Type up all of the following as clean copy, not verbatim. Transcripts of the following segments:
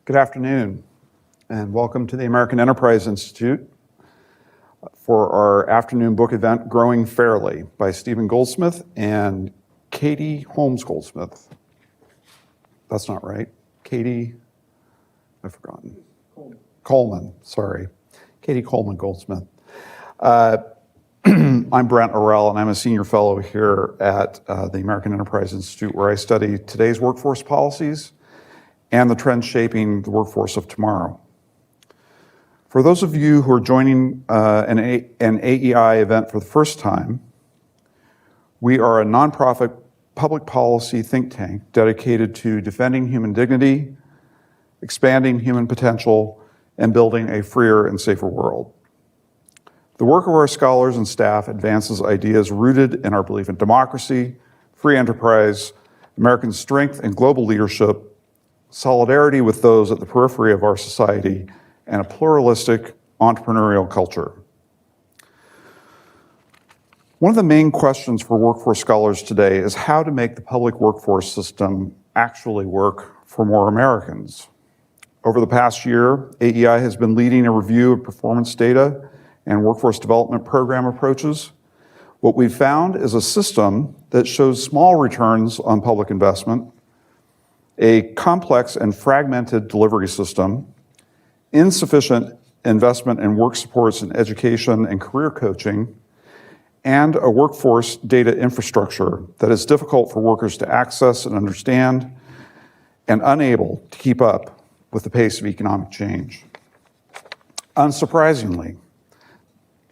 Good afternoon, and welcome to the American Enterprise Institute for our afternoon book event, Growing Fairly, by Stephen Goldsmith and Katie Holmes Goldsmith. That's not right. Katie, I've forgotten. Coleman, sorry. Katie Coleman Goldsmith. I'm Brent Orell, and I'm a senior fellow here at the American Enterprise Institute, where I study today's workforce policies and the trends shaping the workforce of tomorrow. For those of you who are joining an AEI event for the first time, we are a nonprofit public policy think tank dedicated to defending human dignity, expanding human potential, and building a freer and safer world. The work of our scholars and staff advances ideas rooted in our belief in democracy, free enterprise, American strength and global leadership, solidarity with those at the periphery of our society, and a pluralistic entrepreneurial culture. One of the main questions for workforce scholars today is how to make the public workforce system actually work for more Americans. Over the past year, AEI has been leading a review of performance data and workforce development program approaches. What we've found is a system that shows small returns on public investment, a complex and fragmented delivery system, insufficient investment in work supports in education and career coaching, and a workforce data infrastructure that is difficult for workers to access and understand and unable to keep up with the pace of economic change. Unsurprisingly,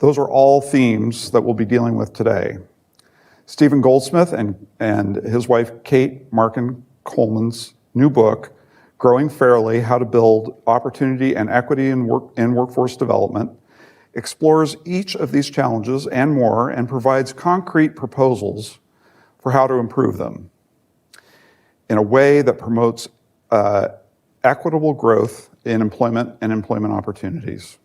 those are all themes that we'll be dealing with today. Stephen Goldsmith and his wife, Kate Markin Coleman's new book, Growing Fairly, How to Build Opportunity and Equity in Workforce Development, explores each of these challenges and more and provides concrete proposals for how to improve them in a way that promotes equitable growth in employment and employment opportunities.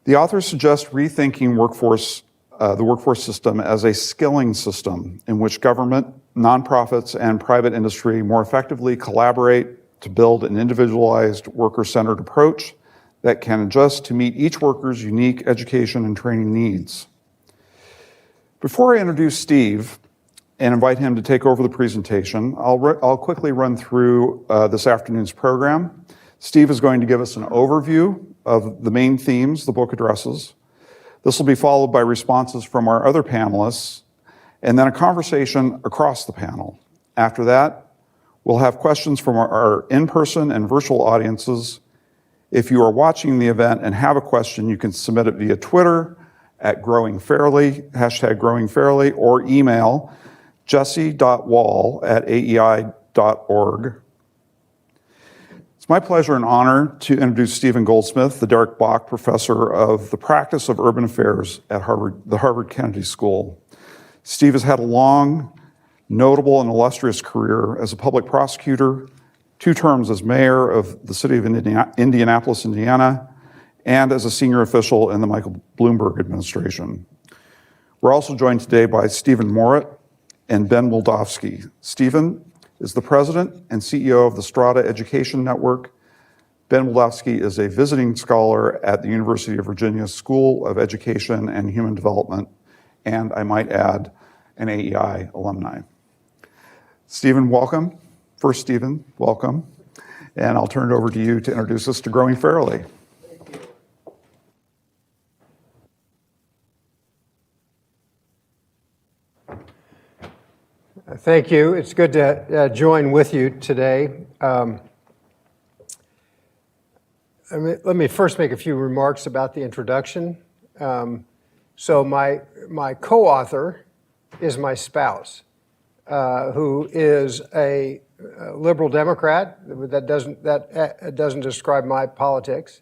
The authors suggest rethinking the workforce system as a skilling system in which government, nonprofits, and private industry more effectively collaborate to build an individualized, worker-centered approach that can adjust to meet each worker's unique education and training needs. Before I introduce Steve and invite him to take over the presentation, I'll quickly run through this afternoon's program. Steve is going to give us an overview of the main themes the book addresses. This will be followed by responses from our other panelists, and then a conversation across the panel. After that, we'll have questions from our in-person and virtual audiences. If you are watching the event and have a question, you can submit it via Twitter at Growing Fairly, #GrowingFairly, or email jesse.wall@aei.org. It's my pleasure and honor to introduce Stephen Goldsmith, the Derek Bach Professor of the Practice of Urban Affairs at the Harvard Kennedy School. Steve has had a long, notable, and illustrious career as a public prosecutor, 2 terms as mayor of the city of Indianapolis, Indiana, and as a senior official in the Michael Bloomberg administration. We're also joined today by Stephen Morit and Ben Wildofsky. Stephen is the president and CEO of the Strata Education Network. Ben Wildofsky is a visiting scholar at the University of Virginia School of Education and Human Development, and I might add, an AEI alumni. Stephen, welcome. First, Stephen, welcome. And I'll turn it over to you to introduce us to Growing Fairly. Thank you. It's good to join with you today. Let me first make a few remarks about the introduction. So my co-author is my spouse, who is a liberal Democrat. That doesn't describe my politics,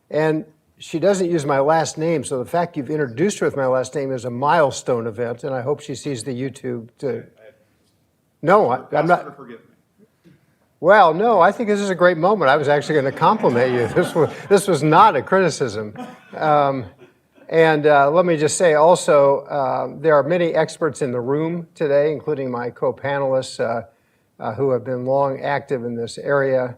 and she doesn't use my last name. So the fact you've introduced her with my last name is a milestone event, and I hope she sees the YouTube. No, I'm not. Well, no, I think this is a great moment. I was actually going to compliment you. This was not a criticism. And let me just say also, there are many experts in the room today, including my co-panelists who have been long active in this area.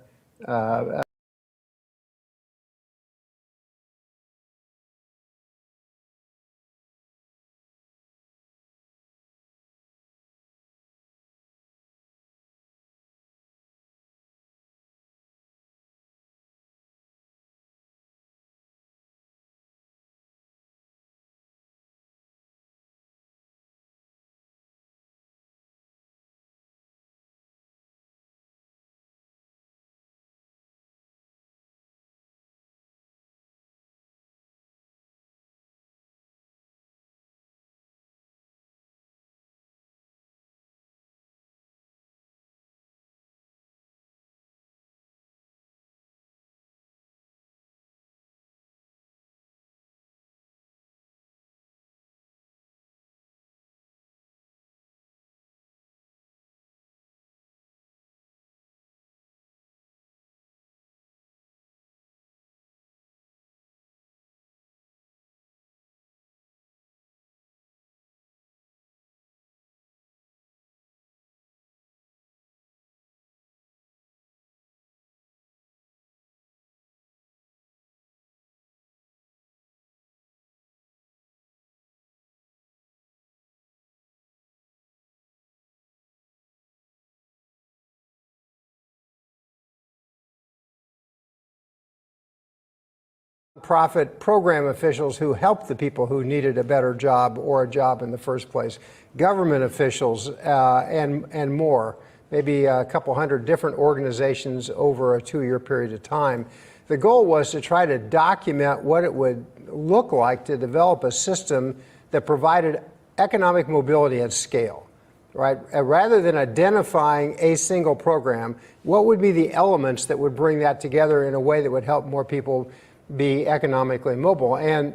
Profit program officials who helped the people who needed a better job or a job in the first place, government officials, and more, maybe a couple hundred different organizations over a 2-year period of time. The goal was to try to document what it would look like to develop a system that provided economic mobility at scale. Right? Rather than identifying a single program, what would be the elements that would bring that together in a way that would help more people be economically mobile? And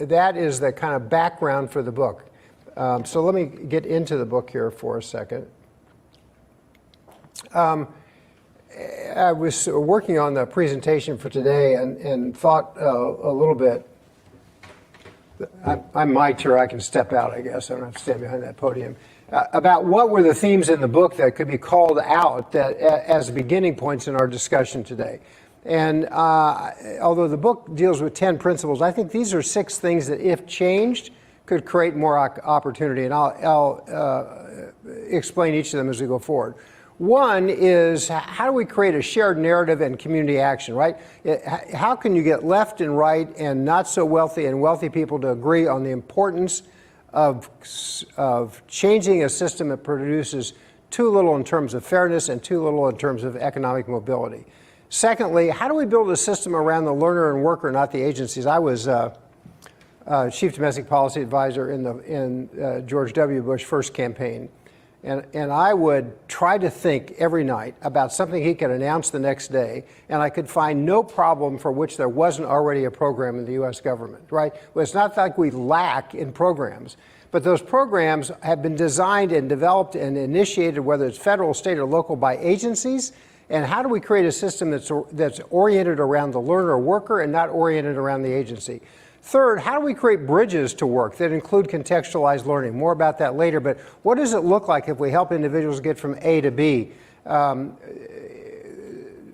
that is the kind of background for the book. So let me get into the book here for a second. I was working on the presentation for today and thought a little bit. I'm mic'd here, I can step out, I guess. I don't have to stand behind that podium. About what were the themes in the book that could be called out that, as beginning points in our discussion today. And although the book deals with 10 principles, I think these are 6 things that, if changed, could create more opportunity. And I'll explain each of them as we go forward. One is, how do we create a shared narrative and community action, right? How can you get left and right and not so wealthy and wealthy people to agree on the importance of changing a system that produces too little in terms of fairness and too little in terms of economic mobility? Secondly, how do we build a system around the learner and worker, not the agencies? I was Chief Domestic Policy Advisor in George W. Bush's first campaign. And I would try to think every night about something he could announce the next day, and I could find no problem for which there wasn't already a program in the U.S. government, right? Well, it's not like we lack in programs, but those programs have been designed and developed and initiated, whether it's federal, state, or local, by agencies. And how do we create a system that's oriented around the learner or worker and not oriented around the agency? Third, how do we create bridges to work that include contextualized learning? More about that later, but what does it look like if we help individuals get from A to B?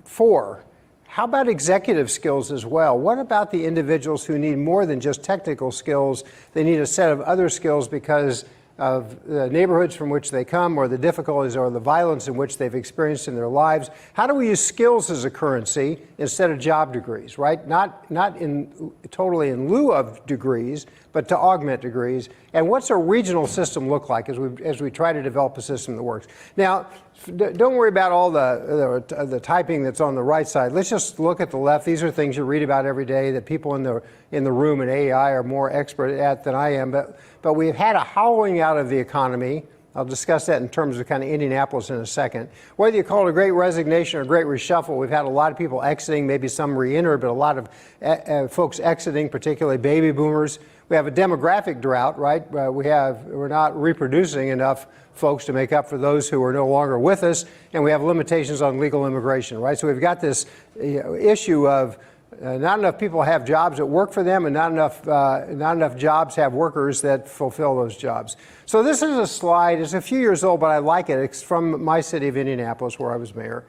4, how about executive skills as well? What about the individuals who need more than just technical skills? They need a set of other skills because of the neighborhoods from which they come, or the difficulties or the violence in which they've experienced in their lives. How do we use skills as a currency instead of job degrees, right? Not totally in lieu of degrees, but to augment degrees. And what's a regional system look like as we try to develop a system that works? Now, don't worry about all the typing that's on the right side. Let's just look at the left. These are things you read about every day that people in the room in AEI are more expert at than I am. But we've had a hollowing out of the economy. I'll discuss that in terms of kind of Indianapolis in a second. Whether you call it a great resignation or a great reshuffle, we've had a lot of people exiting, maybe some re-entered, but a lot of folks exiting, particularly baby boomers. We have a demographic drought, right? We're not reproducing enough folks to make up for those who are no longer with us, and we have limitations on legal immigration, right? So we've got this issue of not enough people have jobs that work for them, and not enough jobs have workers that fulfill those jobs. So this is a slide. It's a few years old, but I like it. It's from my city of Indianapolis, where I was mayor.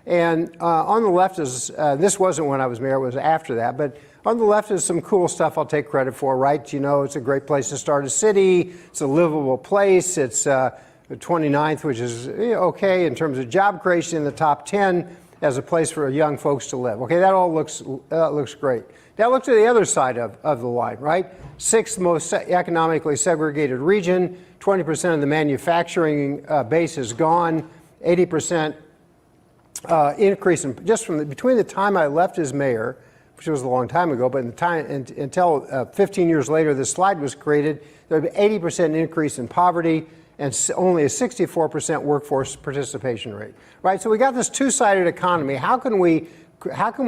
And on the left is, this wasn't when I was mayor, it was after that, but on the left is some cool stuff I'll take credit for, right? You know, it's a great place to start a city, it's a livable place, it's the 29th, which is okay in terms of job creation, in the top 10 as a place for young folks to live. Okay, that all looks great. Now look to the other side of the line, right? Sixth most economically segregated region, 20% of the manufacturing base is gone, 80% increase in, just from between the time I left as mayor, which was a long time ago, but in the time until 15 years later this slide was created, there would be 80% increase in poverty and only a 64% workforce participation rate, right? So we got this two-sided economy. How can we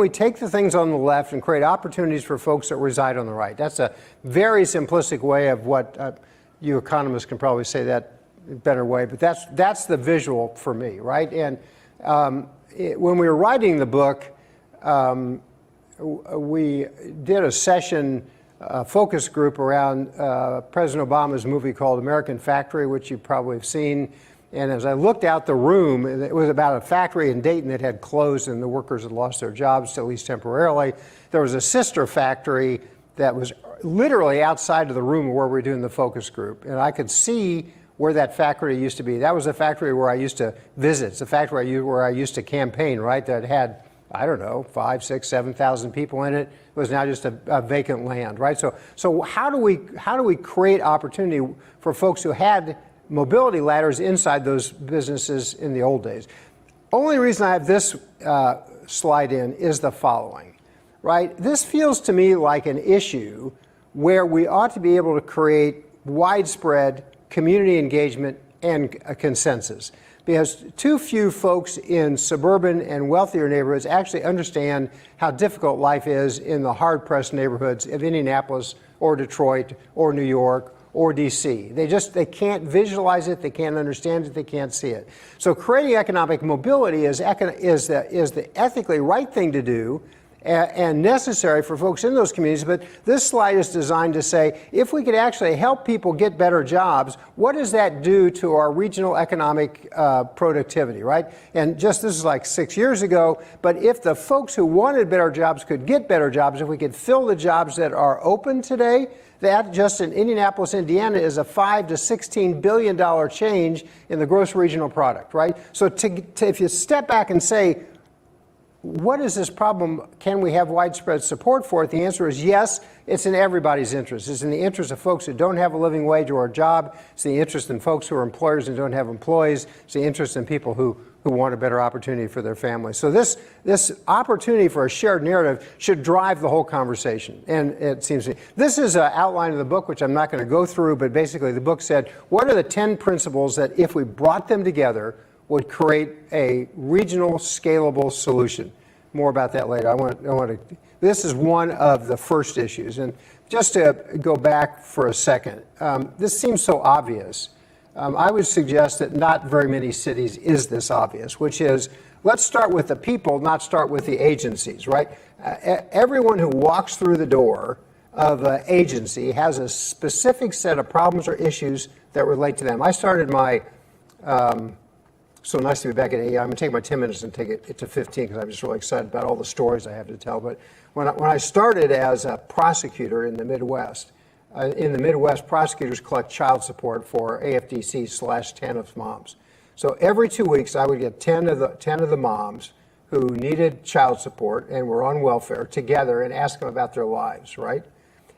take the things on the left and create opportunities for folks that reside on the right? That's a very simplistic way of what you economists can probably say that in a better way, but that's the visual for me, right? And when we were writing the book, we did a session focus group around President Obama's movie called American Factory, which you probably have seen. And as I looked out the room, it was about a factory in Dayton that had closed and the workers had lost their jobs, at least temporarily. There was a sister factory that was literally outside of the room where we were doing the focus group. And I could see where that factory used to be. That was a factory where I used to visit. It's a factory where I used to campaign, right? That had, I don't know, 5,000, 6,000, 7,000 people in it. It was now just a vacant land, right? So how do we create opportunity for folks who had mobility ladders inside those businesses in the old days? Only reason I have this slide in is the following, right? This feels to me like an issue where we ought to be able to create widespread community engagement and a consensus, because too few folks in suburban and wealthier neighborhoods actually understand how difficult life is in the hard-pressed neighborhoods of Indianapolis or Detroit or New York or DC. They can't visualize it, they can't understand it, they can't see it. So creating economic mobility is the ethically right thing to do and necessary for folks in those communities. But this slide is designed to say, if we could actually help people get better jobs, what does that do to our regional economic productivity, right? And just this is like 6 years ago, but if the folks who wanted better jobs could get better jobs, if we could fill the jobs that are open today, that just in Indianapolis, Indiana is a $5 to $16 billion change in the gross regional product, right? So if you step back and say, what is this problem? Can we have widespread support for it? The answer is yes, it's in everybody's interest. It's in the interest of folks who don't have a living wage or a job. It's the interest in folks who are employers and don't have employees. It's the interest in people who want a better opportunity for their families. So this opportunity for a shared narrative should drive the whole conversation. And it seems to me, this is an outline of the book, which I'm not going to go through, but basically the book said, what are the 10 principles that if we brought them together would create a regional scalable solution? More about that later. I want to. This is one of the first issues, and just to go back for a second, this seems so obvious. I would suggest that not very many cities is this obvious, which is let's start with the people, not start with the agencies, right? Everyone who walks through the door of an agency has a specific set of problems or issues that relate to them. I started my. So nice to be back at AEI. I'm going to take my 10 minutes and take it to 15 because I'm just really excited about all the stories I have to tell. But when I started as a prosecutor in the Midwest, prosecutors collect child support for AFDC/TANF moms. So every 2 weeks, I would get 10 of the moms who needed child support and were on welfare together and ask them about their lives, right?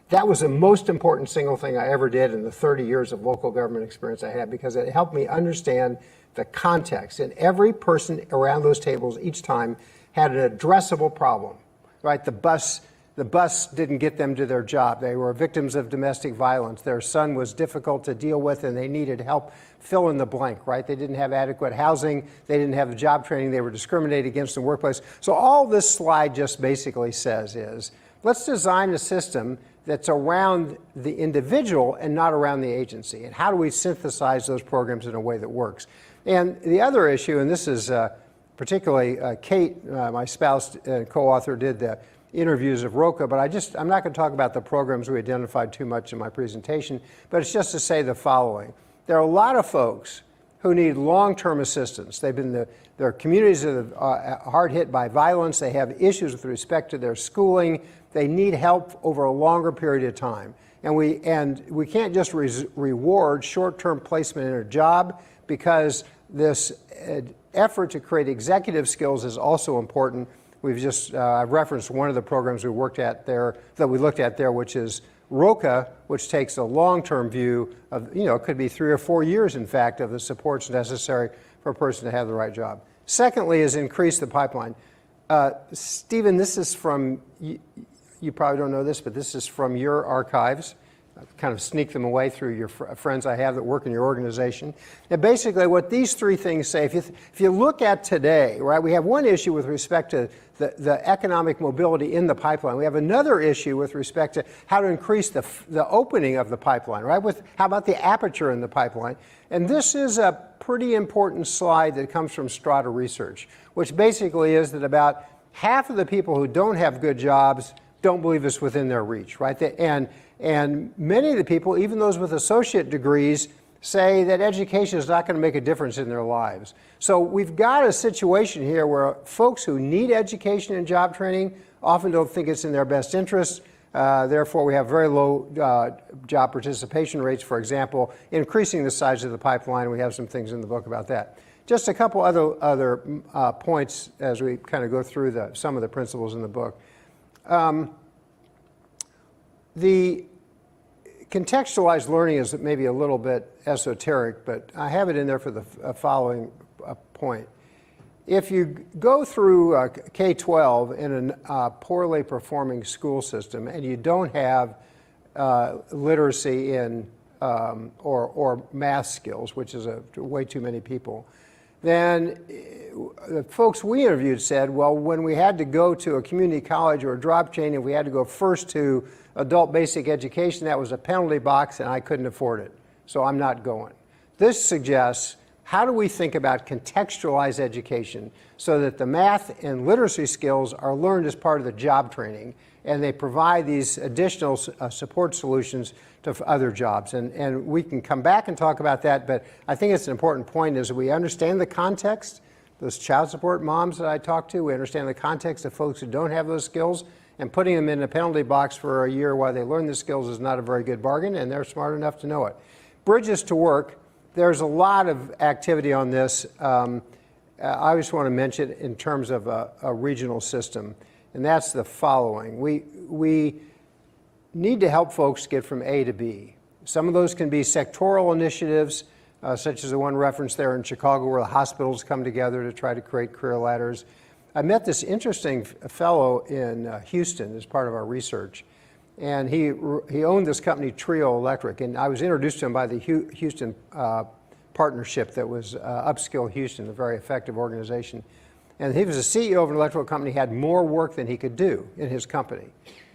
That was the most important single thing I ever did in the 30 years of local government experience I had, because it helped me understand the context. And every person around those tables each time had an addressable problem, right? The bus didn't get them to their job. They were victims of domestic violence. Their son was difficult to deal with and they needed help. Fill in the blank, right? They didn't have adequate housing. They didn't have the job training. They were discriminated against in the workplace. So all this slide just basically says is, let's design a system that's around the individual and not around the agency. And how do we synthesize those programs in a way that works? And the other issue, and this is particularly Kate, my spouse and co-author, did the interviews of Roca, but I'm not going to talk about the programs we identified too much in my presentation, but it's just to say the following. There are a lot of folks who need long-term assistance. Their communities are hard hit by violence. They have issues with respect to their schooling. They need help over a longer period of time. And we can't just reward short-term placement in a job, because this effort to create executive skills is also important. We've just I've referenced one of the programs we looked at there, which is ROCA, which takes a long-term view of, it could be 3 or 4 years, in fact, of the supports necessary for a person to have the right job. Secondly is increase the pipeline. Stephen, this is from, you probably don't know this, but this is from your archives. I kind of sneak them away through your friends I have that work in your organization. And basically what these 3 things say, if you look at today, right, we have one issue with respect to the economic mobility in the pipeline. We have another issue with respect to how to increase the opening of the pipeline, right? How about the aperture in the pipeline? And this is a pretty important slide that comes from Strata Research, which basically is that about half of the people who don't have good jobs don't believe it's within their reach, right? And many of the people, even those with associate degrees, say that education is not going to make a difference in their lives. So we've got a situation here where folks who need education and job training often don't think it's in their best interest. Therefore, we have very low job participation rates, for example, increasing the size of the pipeline. We have some things in the book about that. Just a couple other points as we kind of go through some of the principles in the book. The contextualized learning is maybe a little bit esoteric, but I have it in there for the following point. If you go through K-12 in a poorly performing school system and you don't have literacy in or math skills, which is way too many people, then the folks we interviewed said, well, when we had to go to a community college or a drop chain, if we had to go first to adult basic education, that was a penalty box and I couldn't afford it. So I'm not going. This suggests, how do we think about contextualized education so that the math and literacy skills are learned as part of the job training, and they provide these additional support solutions to other jobs. And we can come back and talk about that, but I think it's an important point is we understand the context. Those child support moms that I talked to, we understand the context of folks who don't have those skills, and putting them in a penalty box for a year while they learn the skills is not a very good bargain, and they're smart enough to know it. Bridges to work, there's a lot of activity on this. I just want to mention in terms of a regional system, and that's the following. We need to help folks get from A to B. Some of those can be sectoral initiatives, such as the one referenced there in Chicago where the hospitals come together to try to create career ladders. I met this interesting fellow in Houston as part of our research, and he owned this company, Trio Electric, and I was introduced to him by the Houston partnership that was Upskill Houston, a very effective organization. And he was the CEO of an electrical company, had more work than he could do in his company,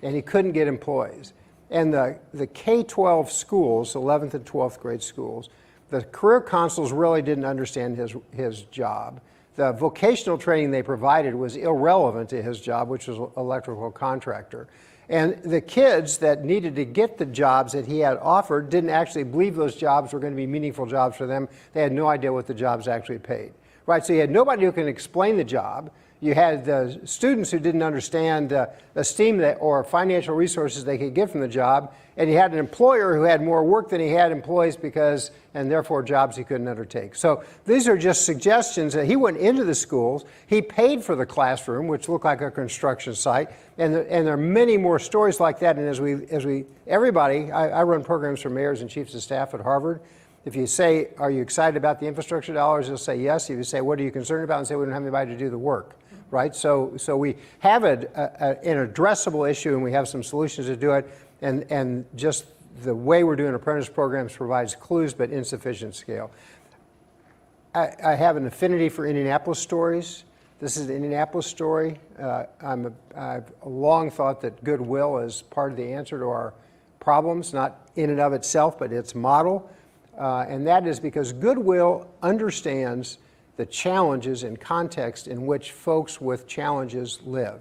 and he couldn't get employees. And the K-12 schools, 11th and 12th grade schools, the career consuls really didn't understand his job. The vocational training they provided was irrelevant to his job, which was electrical contractor. And the kids that needed to get the jobs that he had offered didn't actually believe those jobs were going to be meaningful jobs for them. They had no idea what the jobs actually paid. Right, so you had nobody who can explain the job. You had the students who didn't understand the esteem or financial resources they could get from the job, and you had an employer who had more work than he had employees and therefore jobs he couldn't undertake. So these are just suggestions that he went into the schools, he paid for the classroom, which looked like a construction site, and there are many more stories like that. And everybody, I run programs for mayors and chiefs of staff at Harvard. If you say, are you excited about the infrastructure dollars, they'll say yes. If you say, what are you concerned about, and say, we don't have anybody to do the work, right? So we have an addressable issue, and we have some solutions to do it, and just the way we're doing apprentice programs provides clues, but insufficient scale. I have an affinity for Indianapolis stories. This is an Indianapolis story. I've long thought that goodwill is part of the answer to our problems, not in and of itself, but its model. And that is because goodwill understands the challenges and context in which folks with challenges live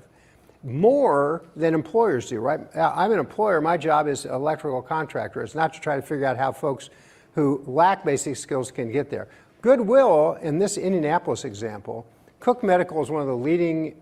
more than employers do, right? I'm an employer. My job is electrical contractor. It's not to try to figure out how folks who lack basic skills can get there. Goodwill, in this Indianapolis example, Cook Medical is one of the leading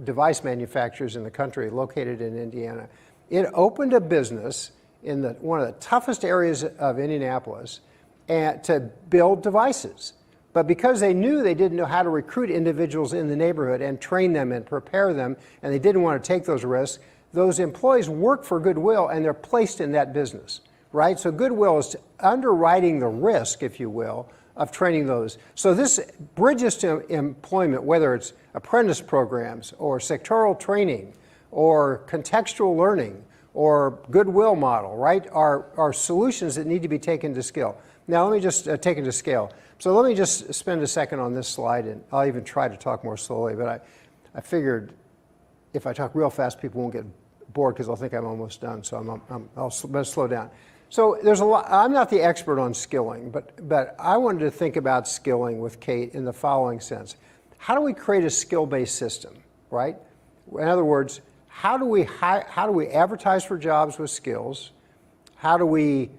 device manufacturers in the country, located in Indiana. It opened a business in one of the toughest areas of Indianapolis to build devices. But because they knew they didn't know how to recruit individuals in the neighborhood and train them and prepare them, and they didn't want to take those risks, those employees work for Goodwill and they're placed in that business, right? So Goodwill is underwriting the risk, if you will, of training those. So this bridges to employment, whether it's apprentice programs or sectoral training or contextual learning or Goodwill model, right, are solutions that need to be taken to scale. Now let me just take it to scale. So let me just spend a second on this slide, and I'll even try to talk more slowly, but I figured if I talk real fast, people won't get bored because they'll think I'm almost done, so I'll slow down. So there's a lot. I'm not the expert on skilling, but I wanted to think about skilling with Kate in the following sense. How do we create a skill-based system, right? In other words, how do we advertise for jobs with skills? How do we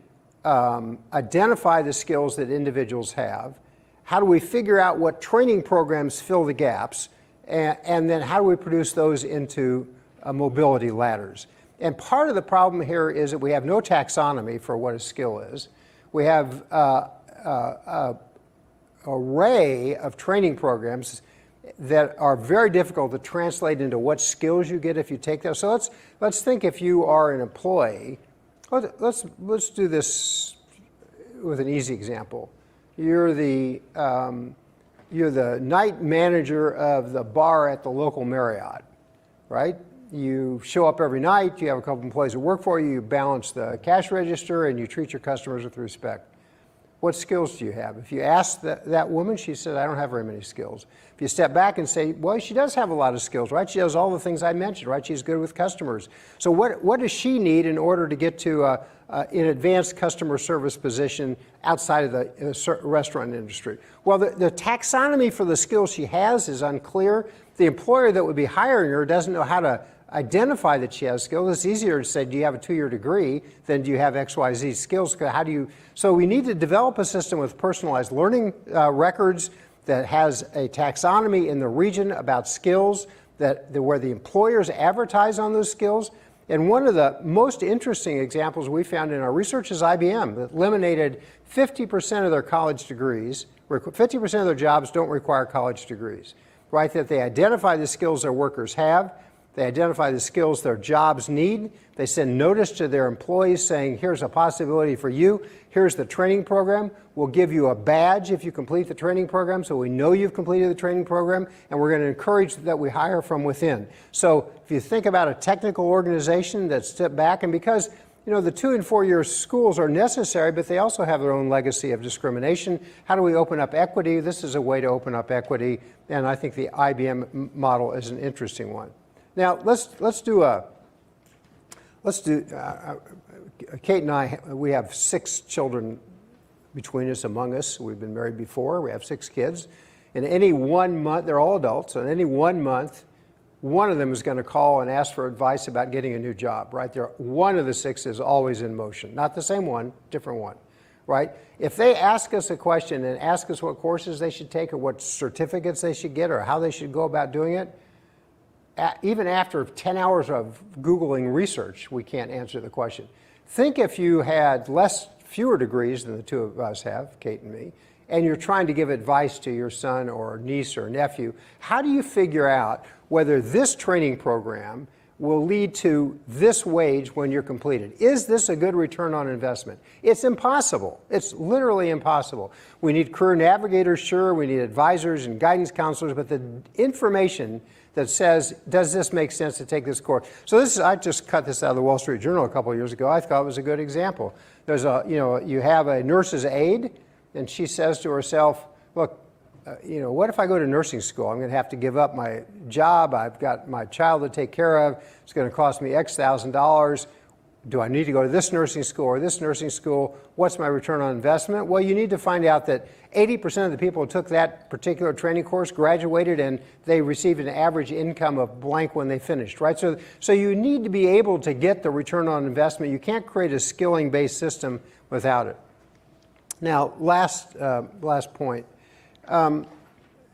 identify the skills that individuals have? How do we figure out what training programs fill the gaps? And then how do we produce those into mobility ladders? And part of the problem here is that we have no taxonomy for what a skill is. We have an array of training programs that are very difficult to translate into what skills you get if you take those. So let's think if you are an employee. Let's do this with an easy example. You're the night manager of the bar at the local Marriott, right? You show up every night, you have a couple employees that work for you, you balance the cash register, and you treat your customers with respect. What skills do you have? If you ask that woman, she said, I don't have very many skills. If you step back and say, well, she does have a lot of skills, right? She does all the things I mentioned, right? She's good with customers. So what does she need in order to get to an advanced customer service position outside of the restaurant industry? Well, the taxonomy for the skills she has is unclear. The employer that would be hiring her doesn't know how to identify that she has skills. It's easier to say, do you have a 2-year degree than do you have XYZ skills? So we need to develop a system with personalized learning records that has a taxonomy in the region about skills where the employers advertise on those skills. And one of the most interesting examples we found in our research is IBM, that eliminated 50% of their college degrees. 50% of their jobs don't require college degrees, right? That they identify the skills their workers have. They identify the skills their jobs need. They send notice to their employees saying, here's a possibility for you. Here's the training program. We'll give you a badge if you complete the training program, so we know you've completed the training program, and we're going to encourage that we hire from within. So if you think about a technical organization that's stepped back, and because the 2- and 4-year schools are necessary, but they also have their own legacy of discrimination. How do we open up equity? This is a way to open up equity, and I think the IBM model is an interesting one. Now Kate and I, we have 6 children between us, among us. We've been married before. We have 6 kids. In any 1 month, they're all adults, so in any 1 month, one of them is going to call and ask for advice about getting a new job, right? One of the 6 is always in motion. Not the same one, different one, right? If they ask us a question and ask us what courses they should take or what certificates they should get or how they should go about doing it, even after 10 hours of Googling research, we can't answer the question. Think if you had fewer degrees than the 2 of us have, Kate and me, and you're trying to give advice to your son or niece or nephew, how do you figure out whether this training program will lead to this wage when you're completed? Is this a good return on investment? It's impossible. It's literally impossible. We need career navigators, sure. We need advisors and guidance counselors, but the information that says, does this make sense to take this course? So I just cut this out of the Wall Street Journal a couple of years ago. I thought it was a good example. There's you have a nurse's aide, and she says to herself, look, what if I go to nursing school? I'm going to have to give up my job. I've got my child to take care of. It's going to cost me X thousand dollars. Do I need to go to this nursing school or this nursing school? What's my return on investment? Well, you need to find out that 80% of the people who took that particular training course graduated and they received an average income of blank when they finished, right? So you need to be able to get the return on investment. You can't create a skilling-based system without it. Now, last point. And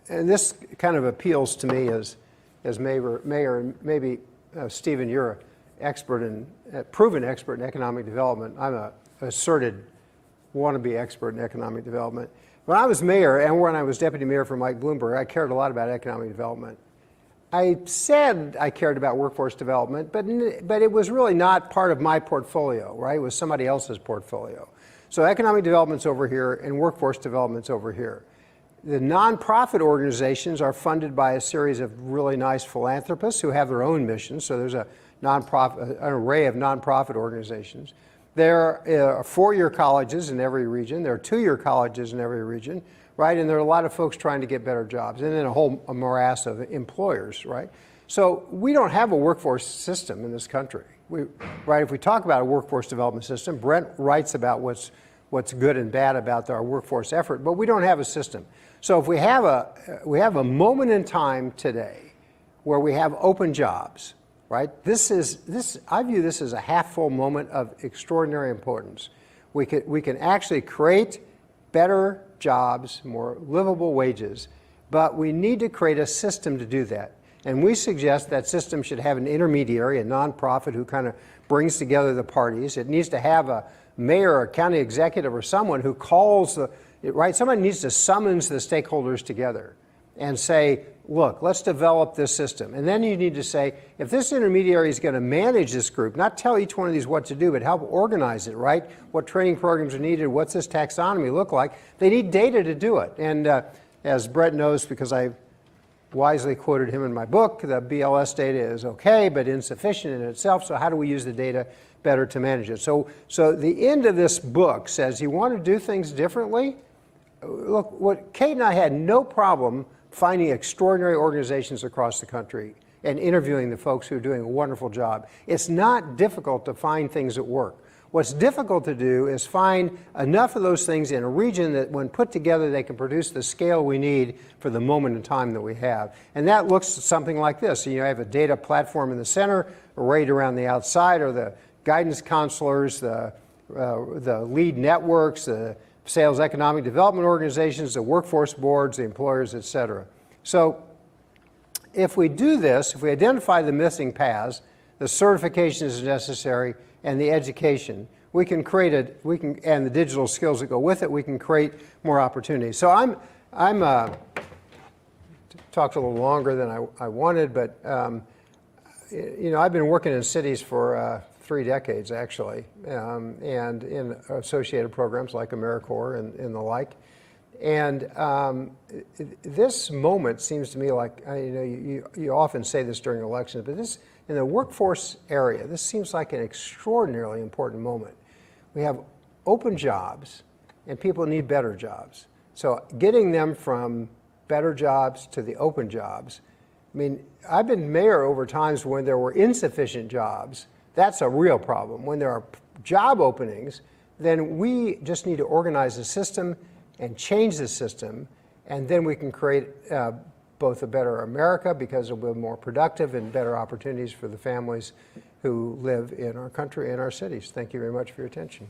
this kind of appeals to me as Mayor, and maybe Stephen, you're an expert proven expert in economic development. I'm a asserted wannabe expert in economic development. When I was mayor and when I was deputy mayor for Mike Bloomberg, I cared a lot about economic development. I said I cared about workforce development, but it was really not part of my portfolio, right? It was somebody else's portfolio. So economic development's over here and workforce development's over here. The nonprofit organizations are funded by a series of really nice philanthropists who have their own missions. So there's an array of nonprofit organizations. There are four-year colleges in every region. There are two-year colleges in every region, right? And there are a lot of folks trying to get better jobs, and then a morass of employers, right? So we don't have a workforce system in this country, right? If we talk about a workforce development system, Brent writes about what's good and bad about our workforce effort, but we don't have a system. So if we have a moment in time today where we have open jobs, right? I view this as a half-full moment of extraordinary importance. We can actually create better jobs, more livable wages, but we need to create a system to do that. And we suggest that system should have an intermediary, a nonprofit who kind of brings together the parties. It needs to have a mayor or county executive or someone who calls right? Someone needs to summons the stakeholders together and say, look, let's develop this system. And then you need to say, if this intermediary is going to manage this group, not tell each one of these what to do, but help organize it, right? What training programs are needed, what's this taxonomy look like? They need data to do it. And as Brett knows, because I wisely quoted him in my book, the BLS data is okay, but insufficient in itself, so how do we use the data better to manage it? So the end of this book says, you want to do things differently? Look, Kate and I had no problem finding extraordinary organizations across the country and interviewing the folks who are doing a wonderful job. It's not difficult to find things that work. What's difficult to do is find enough of those things in a region that when put together, they can produce the scale we need for the moment in time that we have. And that looks something like this. So you have a data platform in the center, arrayed around the outside are the guidance counselors, the lead networks, the sales economic development organizations, the workforce boards, the employers, et cetera. So if we do this, if we identify the missing paths, the certifications necessary, and the education, we can create and the digital skills that go with it, we can create more opportunities. So I'm talked a little longer than I wanted, but you know, I've been working in cities for 3 decades, actually, and in associated programs like AmeriCorps and the like. And this moment seems to me like, you know, you often say this during elections, but this, in the workforce area, this seems like an extraordinarily important moment. We have open jobs, and people need better jobs. So getting them from better jobs to the open jobs, I mean, I've been mayor over times when there were insufficient jobs. That's a real problem. When there are job openings, then we just need to organize the system and change the system, and then we can create both a better America because it will be more productive and better opportunities for the families who live in our country and our cities. Thank you very much for your attention.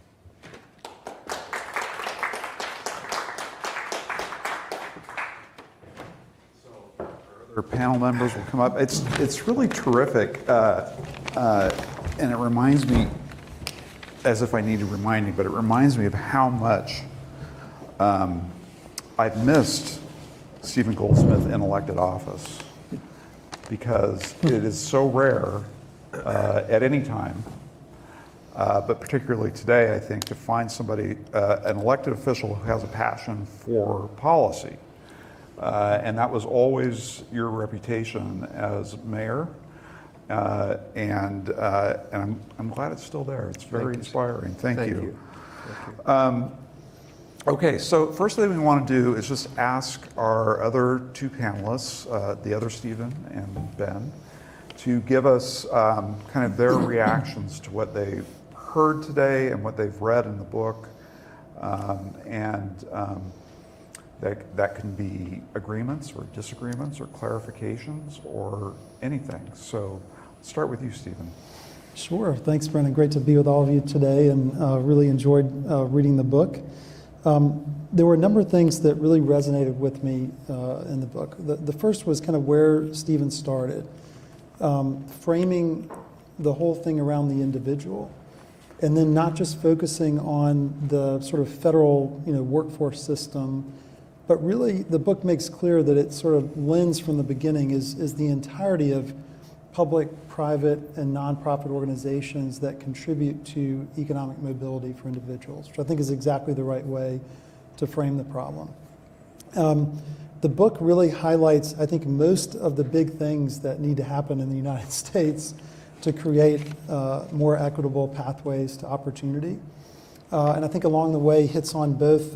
Our panel members will come up. It's really terrific, and it reminds me, as if I need to remind you, but it reminds me of how much I've missed Stephen Goldsmith in elected office, because it is so rare at any time, but particularly today, I think, to find somebody, an elected official who has a passion for policy. And that was always your reputation as mayor, and I'm glad it's still there. It's very inspiring. Thank you. Okay, so first thing we want to do is just ask our other 2 panelists, the other Stephen and Ben, to give us kind of their reactions to what they've heard today and what they've read in the book, that can be agreements or disagreements or clarifications or anything. So let's start with you, Stephen. Sure. Thanks, Brennan. Great to be with all of you today, and really enjoyed reading the book. There were a number of things that really resonated with me in the book. The first was kind of where Stephen started, framing the whole thing around the individual, and then not just focusing on the sort of federal, workforce system, but really the book makes clear that it sort of lens from the beginning is the entirety of public, private, and nonprofit organizations that contribute to economic mobility for individuals, which I think is exactly the right way to frame the problem. The book really highlights, I think, most of the big things that need to happen in the United States to create more equitable pathways to opportunity. And I think along the way hits on both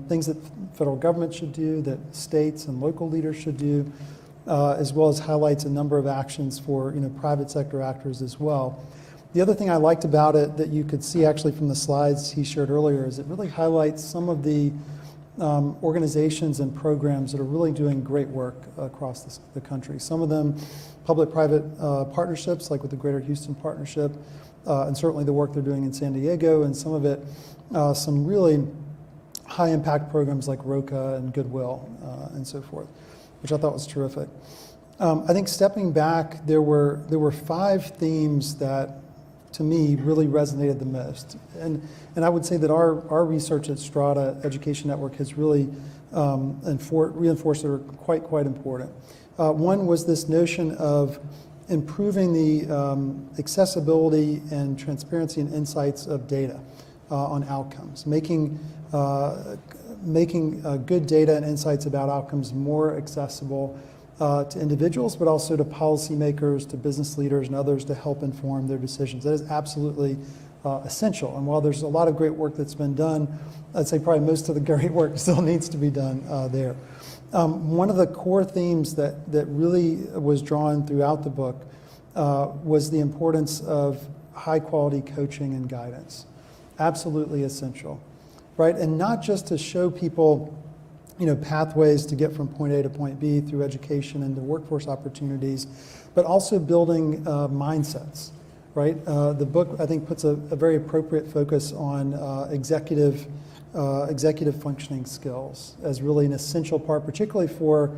things that federal government should do, that states and local leaders should do, as well as highlights a number of actions for private sector actors as well. The other thing I liked about it that you could see actually from the slides he shared earlier is it really highlights some of the organizations and programs that are really doing great work across the country. Some of them public-private partnerships, like with the Greater Houston Partnership, and certainly the work they're doing in San Diego, and some of it, some really high-impact programs like ROCA and Goodwill and so forth, which I thought was terrific. I think stepping back, there were 5 themes that, to me, really resonated the most. And I would say that our research at Strata Education Network has really reinforced that are quite important. One was this notion of improving the accessibility and transparency and insights of data on outcomes, making good data and insights about outcomes more accessible to individuals, but also to policymakers, to business leaders, and others to help inform their decisions. That is absolutely essential. And while there's a lot of great work that's been done, I'd say probably most of the great work still needs to be done there. One of the core themes that really was drawn throughout the book was the importance of high-quality coaching and guidance. Absolutely essential, right? And not just to show people pathways to get from point A to point B through education and to workforce opportunities, but also building mindsets, right? The book, I think, puts a very appropriate focus on executive functioning skills as really an essential part, particularly for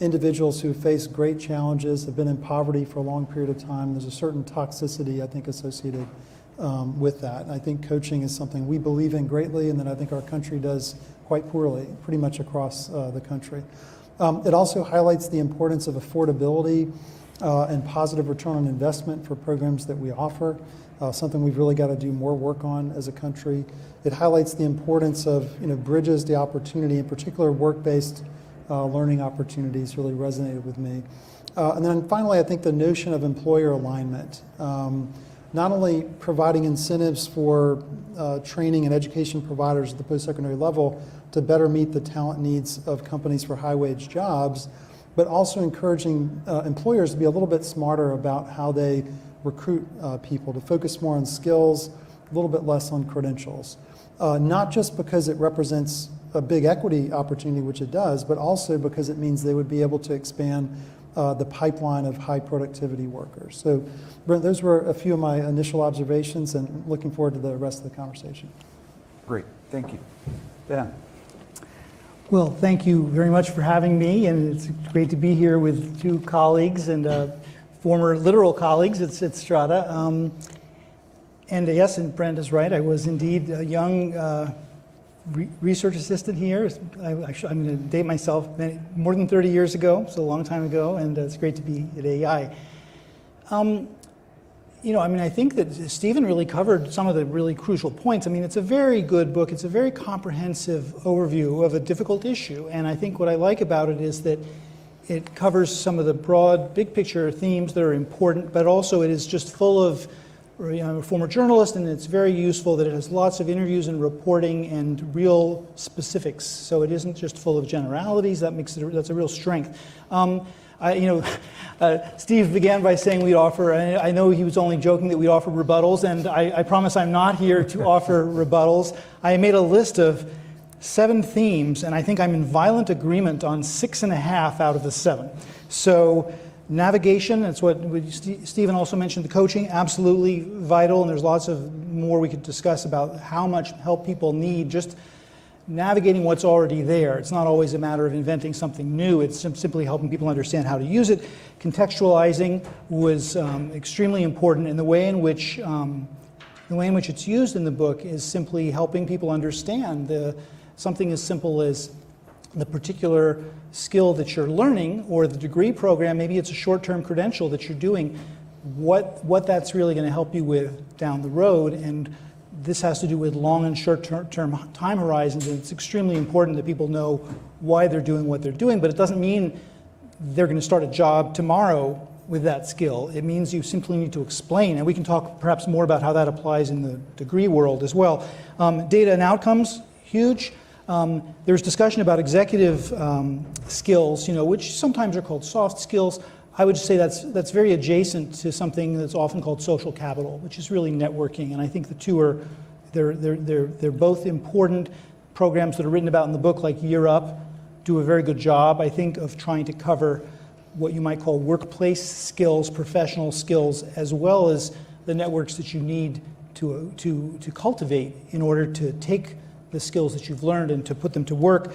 individuals who face great challenges, have been in poverty for a long period of time. There's a certain toxicity, I think, associated with that. And I think coaching is something we believe in greatly, and that I think our country does quite poorly, pretty much across the country. It also highlights the importance of affordability and positive return on investment for programs that we offer, something we've really got to do more work on as a country. It highlights the importance of bridges to opportunity, in particular work-based learning opportunities really resonated with me. And then finally, I think the notion of employer alignment. Not only providing incentives for training and education providers at the post-secondary level to better meet the talent needs of companies for high-wage jobs, but also encouraging employers to be a little bit smarter about how they recruit people, to focus more on skills, a little bit less on credentials. Not just because it represents a big equity opportunity, which it does, but also because it means they would be able to expand the pipeline of high productivity workers. So Brent, those were a few of my initial observations, and looking forward to the rest of the conversation. Great, thank you. Ben. Well, thank you very much for having me, and it's great to be here with 2 colleagues and former literal colleagues at Strata. And yes, and Brent is right, I was indeed a young research assistant here. I'm going to date myself, more than 30 years ago, so a long time ago, and it's great to be at AEI. I think that Stephen really covered some of the really crucial points. It's a very good book. It's a very comprehensive overview of a difficult issue, and I think what I like about it is that it covers some of the broad, big picture themes that are important, but also it is just full of, I'm a former journalist, and it's very useful that it has lots of interviews and reporting and real specifics. So it isn't just full of generalities. That's a real strength. Steve began by saying we'd offer, I know he was only joking that we'd offer rebuttals, and I promise I'm not here to offer rebuttals. I made a list of 7 themes, and I think I'm in violent agreement on 6.5 out of the 7. So navigation, that's what Stephen also mentioned, the coaching, absolutely vital, and there's lots of more we could discuss about how much help people need just navigating what's already there. It's not always a matter of inventing something new. It's simply helping people understand how to use it. Contextualizing was extremely important, and the way in which it's used in the book is simply helping people understand something as simple as the particular skill that you're learning, or the degree program. Maybe it's a short-term credential that you're doing, what that's really going to help you with down the road. And this has to do with long and short-term time horizons, and it's extremely important that people know why they're doing what they're doing, but it doesn't mean they're going to start a job tomorrow with that skill. It means you simply need to explain, and we can talk perhaps more about how that applies in the degree world as well. Data and outcomes, huge. There's discussion about executive skills, which sometimes are called soft skills. I would say that's very adjacent to something that's often called social capital, which is really networking. And I think the two are they're both important. Programs that are written about in the book, like Year Up, do a very good job, I think, of trying to cover what you might call workplace skills, professional skills, as well as the networks that you need to cultivate in order to take the skills that you've learned and to put them to work.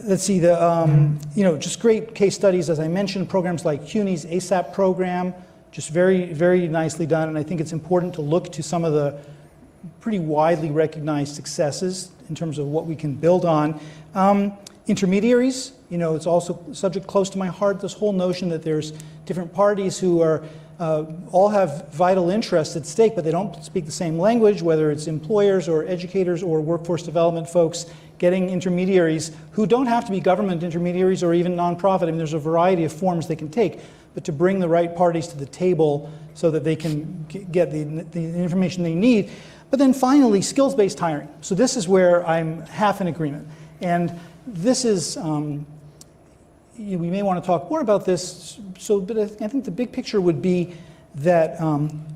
Let's see, just great case studies, as I mentioned, programs like CUNY's ASAP program, just very, very nicely done. And I think it's important to look to some of the pretty widely recognized successes in terms of what we can build on. Intermediaries, it's also a subject close to my heart, this whole notion that there's different parties who are all have vital interests at stake, but they don't speak the same language, whether it's employers or educators or workforce development folks. Getting intermediaries who don't have to be government intermediaries or even nonprofit. I mean, there's a variety of forms they can take, but to bring the right parties to the table so that they can get the information they need. But then finally, skills-based hiring. So this is where I'm half in agreement. And this is, we may want to talk more about this, but I think the big picture would be that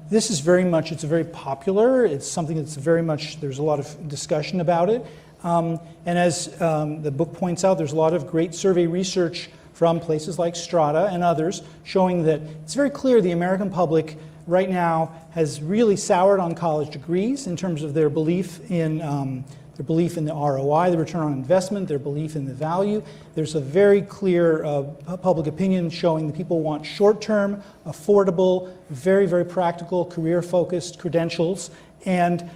this is it's very popular. It's something that's there's a lot of discussion about it. And as the book points out, there's a lot of great survey research from places like Strata and others showing that it's very clear the American public right now has really soured on college degrees in terms of their belief in the ROI, the return on investment, their belief in the value. There's a very clear public opinion showing that people want short-term, affordable, very, very practical, career-focused credentials. And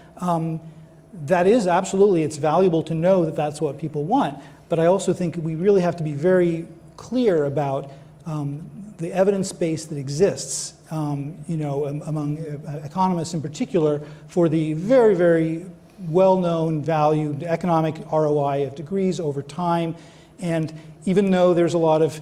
that is absolutely, it's valuable to know that that's what people want. But I also think we really have to be very clear about the evidence base that exists, among economists in particular, for the very, very well-known valued economic ROI of degrees over time. And even though there's a lot of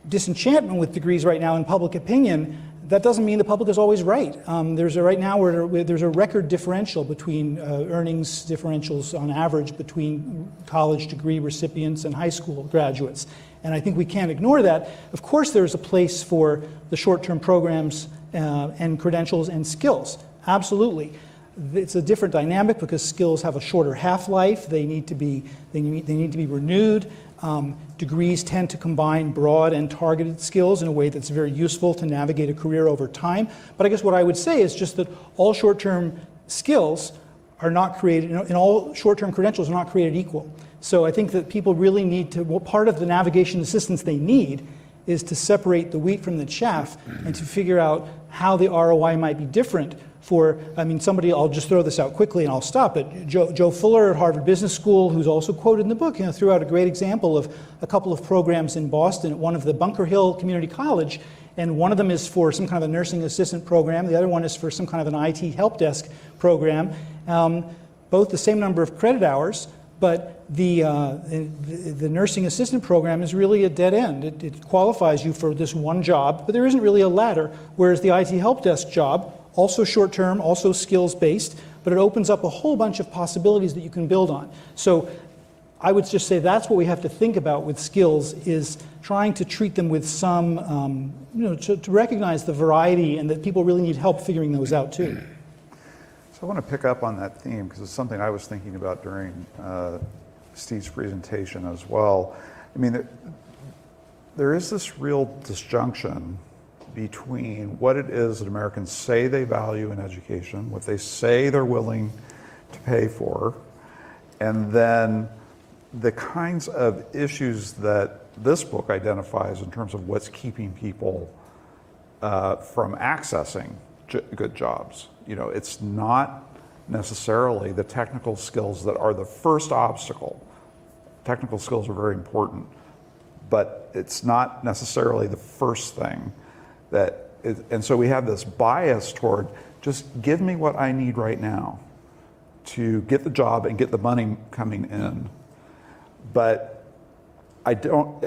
disenchantment with degrees right now in public opinion, that doesn't mean the public is always right. There's a record differential between earnings differentials on average between college degree recipients and high school graduates. And I think we can't ignore that. Of course, there's a place for the short-term programs and credentials and skills. Absolutely. It's a different dynamic because skills have a shorter half-life. They need to be renewed. Degrees tend to combine broad and targeted skills in a way that's very useful to navigate a career over time. But I guess what I would say is just that all short-term skills are not created, and all short-term credentials are not created equal. So I think that people really need to, part of the navigation assistance they need is to separate the wheat from the chaff and to figure out how the ROI might be different for, I'll just throw this out quickly and I'll stop it. Joe Fuller at Harvard Business School, who's also quoted in the book, threw out a great example of a couple of programs in Boston at one of the Bunker Hill Community College, and one of them is for some kind of a nursing assistant program, the other one is for some kind of an IT help desk program. Both the same number of credit hours, but the nursing assistant program is really a dead end. It qualifies you for this one job, but there isn't really a ladder, whereas the IT help desk job, also short-term, also skills-based, but it opens up a whole bunch of possibilities that you can build on. So I would just say that's what we have to think about with skills, is trying to treat them with some, to recognize the variety and that people really need help figuring those out too. So I want to pick up on that theme because it's something I was thinking about during Steve's presentation as well. There is this real disjunction between what it is that Americans say they value in education, what they say they're willing to pay for, And then the kinds of issues that this book identifies in terms of what's keeping people from accessing good jobs. You know, it's not necessarily the technical skills that are the first obstacle. Technical skills are very important, but it's not necessarily the first thing that is, and so we have this bias toward just give me what I need right now to get the job and get the money coming in. But I don't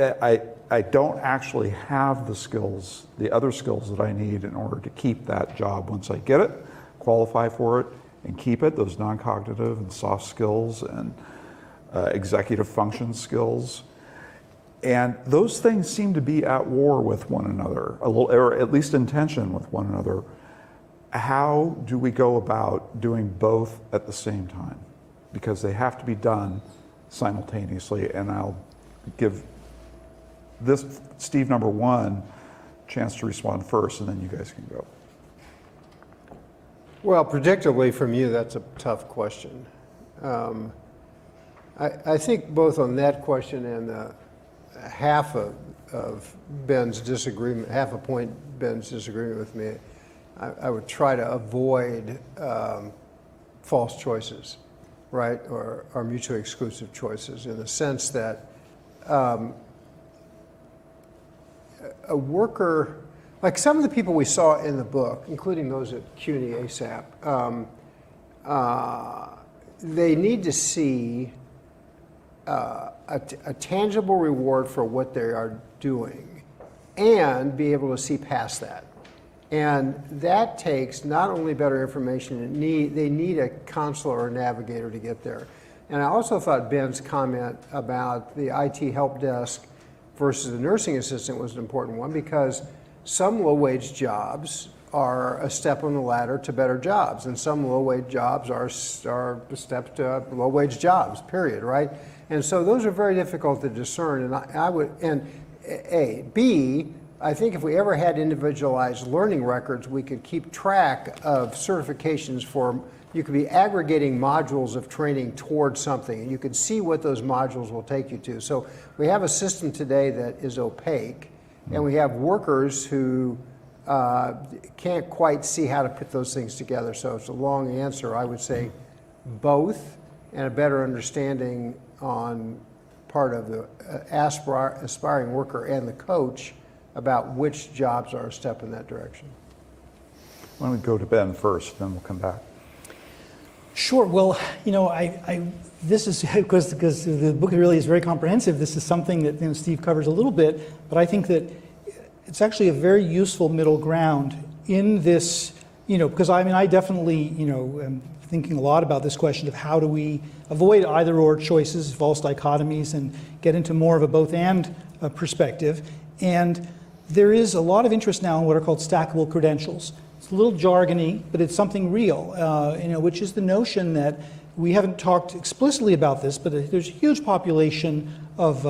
actually have the skills, the other skills that I need in order to keep that job once I get it, qualify for it, and keep it, those non-cognitive and soft skills and executive function skills. And those things seem to be at war with one another, a little, or at least in tension with one another. How do we go about doing both at the same time? Because they have to be done simultaneously, and I'll give this Steve number one chance to respond first, and then you guys can go. Well, predictably from you, that's a tough question. I think both on that question and half of Ben's disagreement, half a point Ben's disagreement with me, I would try to avoid false choices, right, or mutually exclusive choices, in the sense that a worker, like some of the people we saw in the book, including those at CUNY ASAP, they need to see a tangible reward for what they are doing and be able to see past that. And that takes not only better information, they need a counselor or navigator to get there. And I also thought Ben's comment about the IT help desk versus the nursing assistant was an important one, because some low-wage jobs are a step on the ladder to better jobs, and some low-wage jobs are a step to low-wage jobs, period, right? And so those are very difficult to discern, and I would, and A. B, I think if we ever had individualized learning records, we could keep track of certifications for, you could be aggregating modules of training towards something, and you could see what those modules will take you to. So we have a system today that is opaque, and we have workers who can't quite see how to put those things together. So it's a long answer. I would say both, and a better understanding on part of the aspiring worker and the coach about which jobs are a step in that direction. Why don't we go to Ben first, then we'll come back. Sure. Well, you know, this is because the book really is very comprehensive. This is something that Steve covers a little bit, but I think that it's actually a very useful middle ground in this. Because I definitely am thinking a lot about this question of how do we avoid either/or choices, false dichotomies, and get into more of a both/and perspective. And there is a lot of interest now in what are called stackable credentials. It's a little jargony, but it's something real, which is the notion that we haven't talked explicitly about this, but there's a huge population of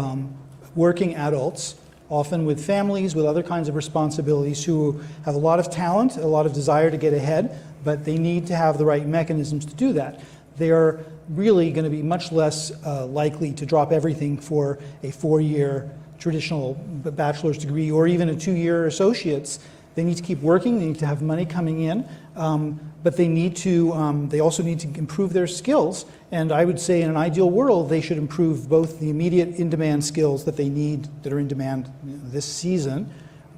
working adults, often with families, with other kinds of responsibilities, who have a lot of talent, a lot of desire to get ahead, but they need to have the right mechanisms to do that. They are really going to be much less likely to drop everything for a 4-year traditional bachelor's degree or even a 2-year associate's. They need to keep working, they need to have money coming in, but they also need to improve their skills. And I would say in an ideal world, they should improve both the immediate in-demand skills that they need, that are in demand this season,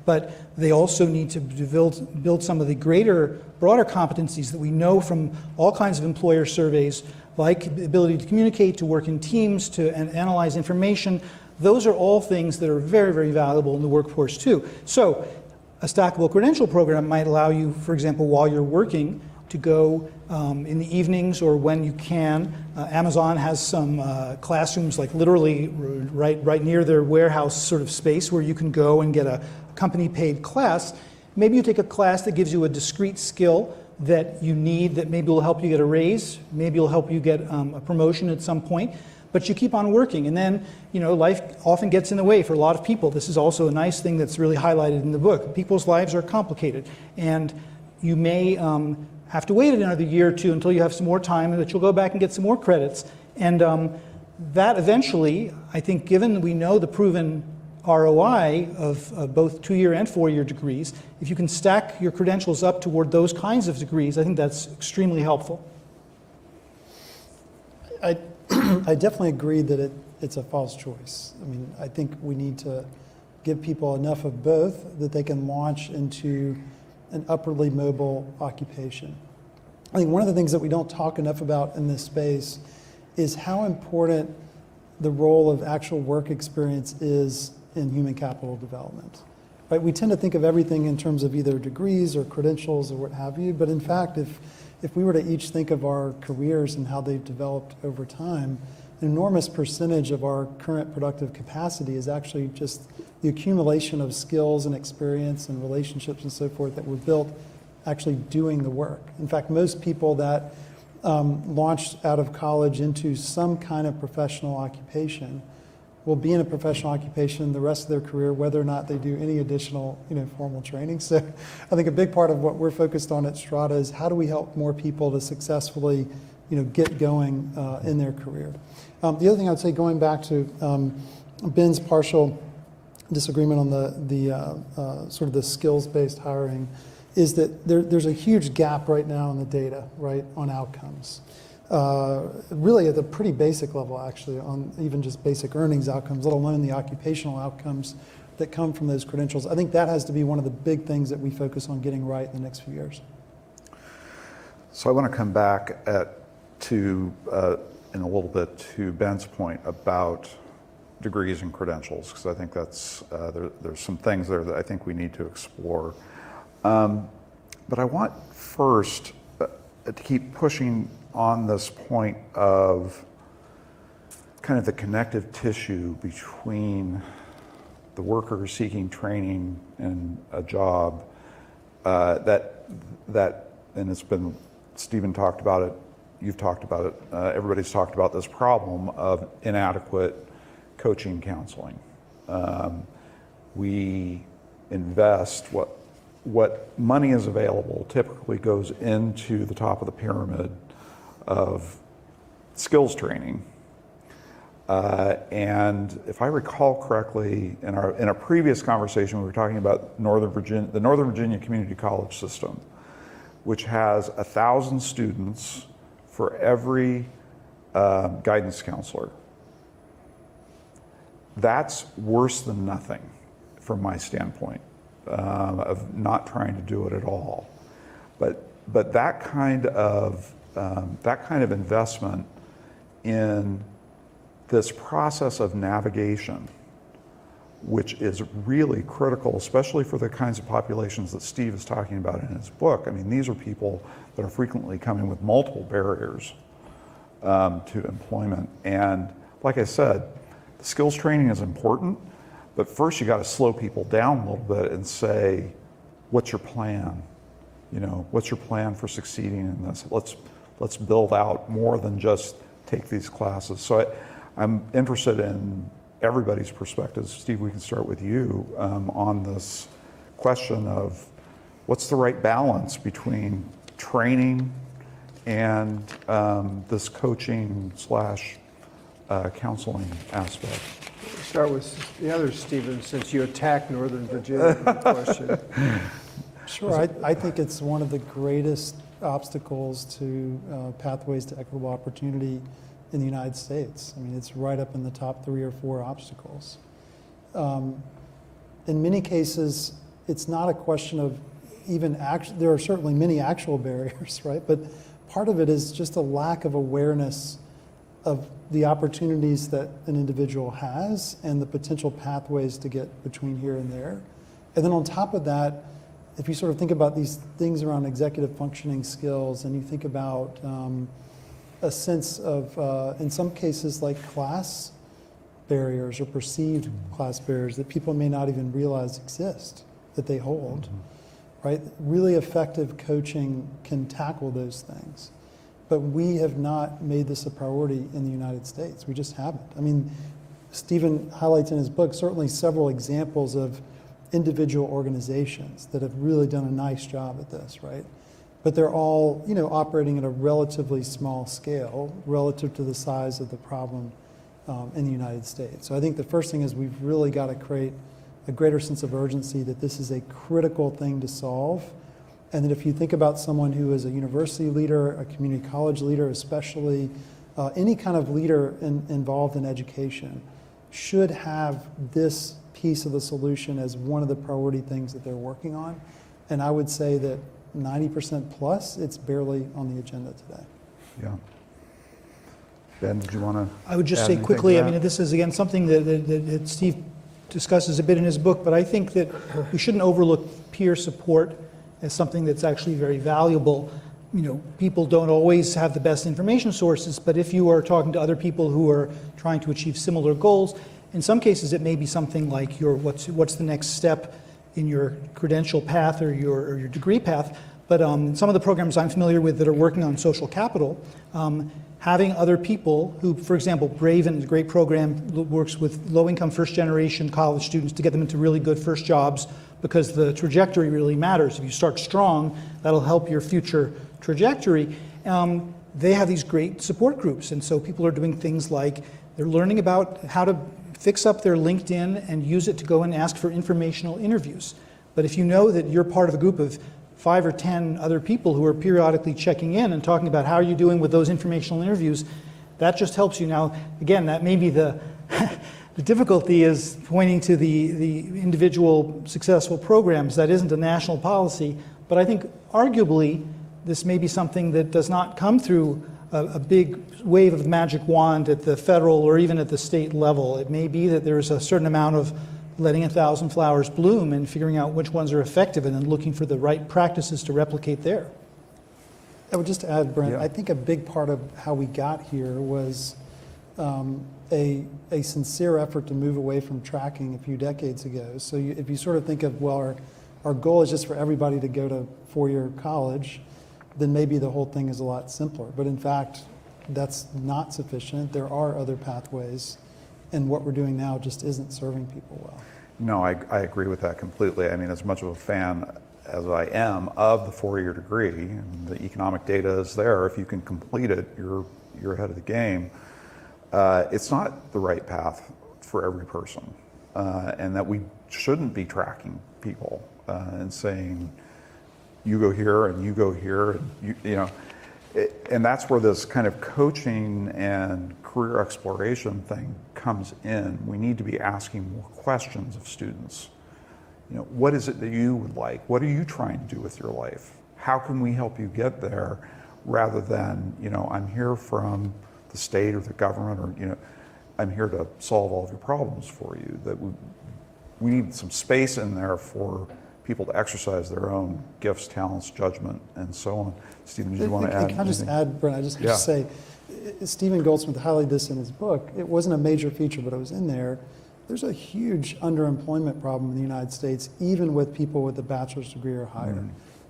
but they also need to build some of the broader competencies that we know from all kinds of employer surveys, like the ability to communicate, to work in teams, to analyze information. Those are all things that are very, very valuable in the workforce too. So a stackable credential program might allow you, for example, while you're working, to go in the evenings or when you can. Amazon has some classrooms, like literally right near their warehouse sort of space, where you can go and get a company-paid class. Maybe you take a class that gives you a discrete skill that you need, that maybe will help you get a raise, maybe will help you get a promotion at some point. But you keep on working, and then life often gets in the way for a lot of people. This is also a nice thing that's really highlighted in the book. People's lives are complicated, and you may have to wait another year or two until you have some more time, and that you'll go back and get some more credits. And that eventually, I think, given we know the proven ROI of both 2-year and 4-year degrees, if you can stack your credentials up toward those kinds of degrees, I think that's extremely helpful. I definitely agree that it's a false choice. I mean, I think we need to give people enough of both that they can launch into an upwardly mobile occupation. I think one of the things that we don't talk enough about in this space is how important the role of actual work experience is in human capital development. Right? We tend to think of everything in terms of either degrees or credentials or what have you, but in fact, if we were to each think of our careers and how they've developed over time, an enormous percentage of our current productive capacity is actually just the accumulation of skills and experience and relationships and so forth that were built actually doing the work. In fact, most people that launched out of college into some kind of professional occupation will be in a professional occupation the rest of their career, whether or not they do any additional, formal training. So I think a big part of what we're focused on at Strata is how do we help more people to successfully, get going in their career. The other thing I would say, going back to Ben's partial disagreement on the sort of the skills-based hiring, is that there's a huge gap right now in the data, right, on outcomes. Really at a pretty basic level, actually, on even just basic earnings outcomes, let alone the occupational outcomes that come from those credentials. I think that has to be one of the big things that we focus on getting right in the next few years. So I want to come back in a little bit to Ben's point about degrees and credentials, because I think that's there's some things there that I think we need to explore. But I want first to keep pushing on this point of kind of the connective tissue between the worker seeking training and a job that and it's been, Stephen talked about it, you've talked about it, everybody's talked about this problem of inadequate coaching counseling. We invest what money is available typically goes into the top of the pyramid of skills training. And if I recall correctly, in a previous conversation, we were talking about the Northern Virginia Community College system, which has 1,000 students for every guidance counselor. That's worse than nothing from my standpoint of not trying to do it at all. But that kind of investment in this process of navigation, which is really critical, especially for the kinds of populations that Steve is talking about in his book. I mean, these are people that are frequently coming with multiple barriers to employment. And like I said, the skills training is important, but first you got to slow people down a little bit and say, what's your plan? What's your plan for succeeding in this? Let's build out more than just take these classes. So I'm interested in everybody's perspectives. Steve, we can start with you on this question of what's the right balance between training and this coaching / counseling aspect. Start with the other, Stephen, since you attacked Northern Virginia with the question. Sure, I think it's one of the greatest obstacles to pathways to equitable opportunity in the United States. I mean, it's right up in the top 3 or 4 obstacles. In many cases, it's not a question of there are certainly many actual barriers, right? But part of it is just a lack of awareness of the opportunities that an individual has and the potential pathways to get between here and there. And then on top of that, if you sort of think about these things around executive functioning skills and you think about a sense of, in some cases, like class barriers or perceived class barriers that people may not even realize exist, that they hold, right? Really effective coaching can tackle those things. But we have not made this a priority in the United States. We just haven't. I mean, Stephen highlights in his book certainly several examples of individual organizations that have really done a nice job at this, right? but they're all, operating at a relatively small scale relative to the size of the problem in the United States. So I think the first thing is we've really got to create a greater sense of urgency that this is a critical thing to solve, and that if you think about someone who is a university leader, a community college leader, especially any kind of leader involved in education, should have this piece of the solution as one of the priority things that they're working on. And I would say that 90% plus, it's barely on the agenda today. Yeah. Ben, did you want to? I would just say quickly, this is again something that Steve discusses a bit in his book, but I think that we shouldn't overlook peer support as something that's actually very valuable. People don't always have the best information sources, but if you are talking to other people who are trying to achieve similar goals, in some cases it may be something like what's the next step in your credential path or your degree path. But some of the programs I'm familiar with that are working on social capital, having other people who, for example, Braven is a great program, works with low-income first-generation college students to get them into really good first jobs, because the trajectory really matters. If you start strong, that'll help your future trajectory. They have these great support groups, and so people are doing things like they're learning about how to fix up their LinkedIn and use it to go and ask for informational interviews. But if you know that you're part of a group of 5 or 10 other people who are periodically checking in and talking about how are you doing with those informational interviews, that just helps you. Now, again, that may be the the difficulty is pointing to the individual successful programs. That isn't a national policy, but I think arguably this may be something that does not come through a big wave of magic wand at the federal or even at the state level. It may be that there's a certain amount of letting 1,000 flowers bloom and figuring out which ones are effective and then looking for the right practices to replicate there. I would just add, Brent, Yeah. I think a big part of how we got here was a sincere effort to move away from tracking a few decades ago. So if you sort of think of, well, our goal is just for everybody to go to four-year college, then maybe the whole thing is a lot simpler. But in fact, that's not sufficient. There are other pathways, and what we're doing now just isn't serving people well. No, I agree with that completely. I mean, as much of a fan as I am of the four-year degree, and the economic data is there. If you can complete it, you're ahead of the game. It's not the right path for every person, and that we shouldn't be tracking people and saying, you go here and you go here, and and that's where this kind of coaching and career exploration thing comes in. We need to be asking more questions of students. What is it that you would like? What are you trying to do with your life? How can we help you get there, rather than, I'm here from the state or the government, or, I'm here to solve all of your problems for you. That we need some space in there for people to exercise their own gifts, talents, judgment, and so on. Stephen, did you want to add? Can I just add, Brent, I just Yeah. say, Stephen Goldsmith highlighted this in his book. It wasn't a major feature, but it was in there. There's a huge underemployment problem in the United States, even with people with a bachelor's degree or higher.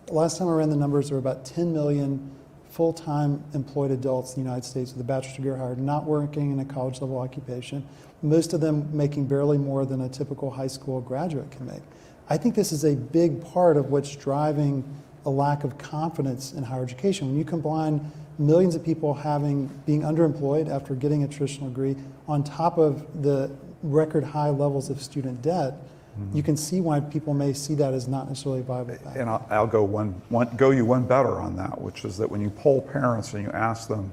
The last time I ran the numbers, there were about 10 million full-time employed adults in the United States with a bachelor's degree or higher, not working in a college-level occupation, most of them making barely more than a typical high school graduate can make. I think this is a big part of what's driving a lack of confidence in higher education. When you combine millions of people being underemployed after getting a traditional degree, on top of the record high levels of student debt, you can see why people may see that as not necessarily a viable path. And I'll go you one better on that, which is that when you poll parents and you ask them,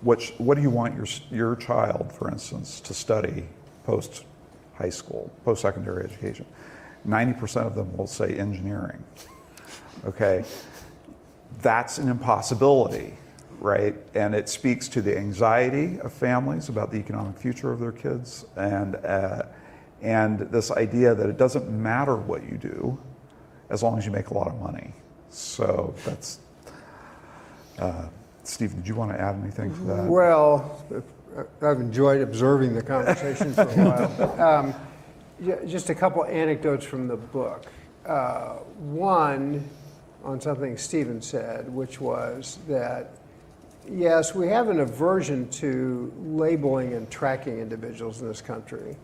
what do you want your child, for instance, to study post-high school, post-secondary education, 90% of them will say engineering. Okay, that's an impossibility, right? And it speaks to the anxiety of families about the economic future of their kids, and this idea that it doesn't matter what you do as long as you make a lot of money. So that's, Steve, did you want to add anything to that? Well, I've enjoyed observing the conversation for a while. Just a couple anecdotes from the book. One, on something Stephen said, which was that, yes, we have an aversion to labeling and tracking individuals in this country,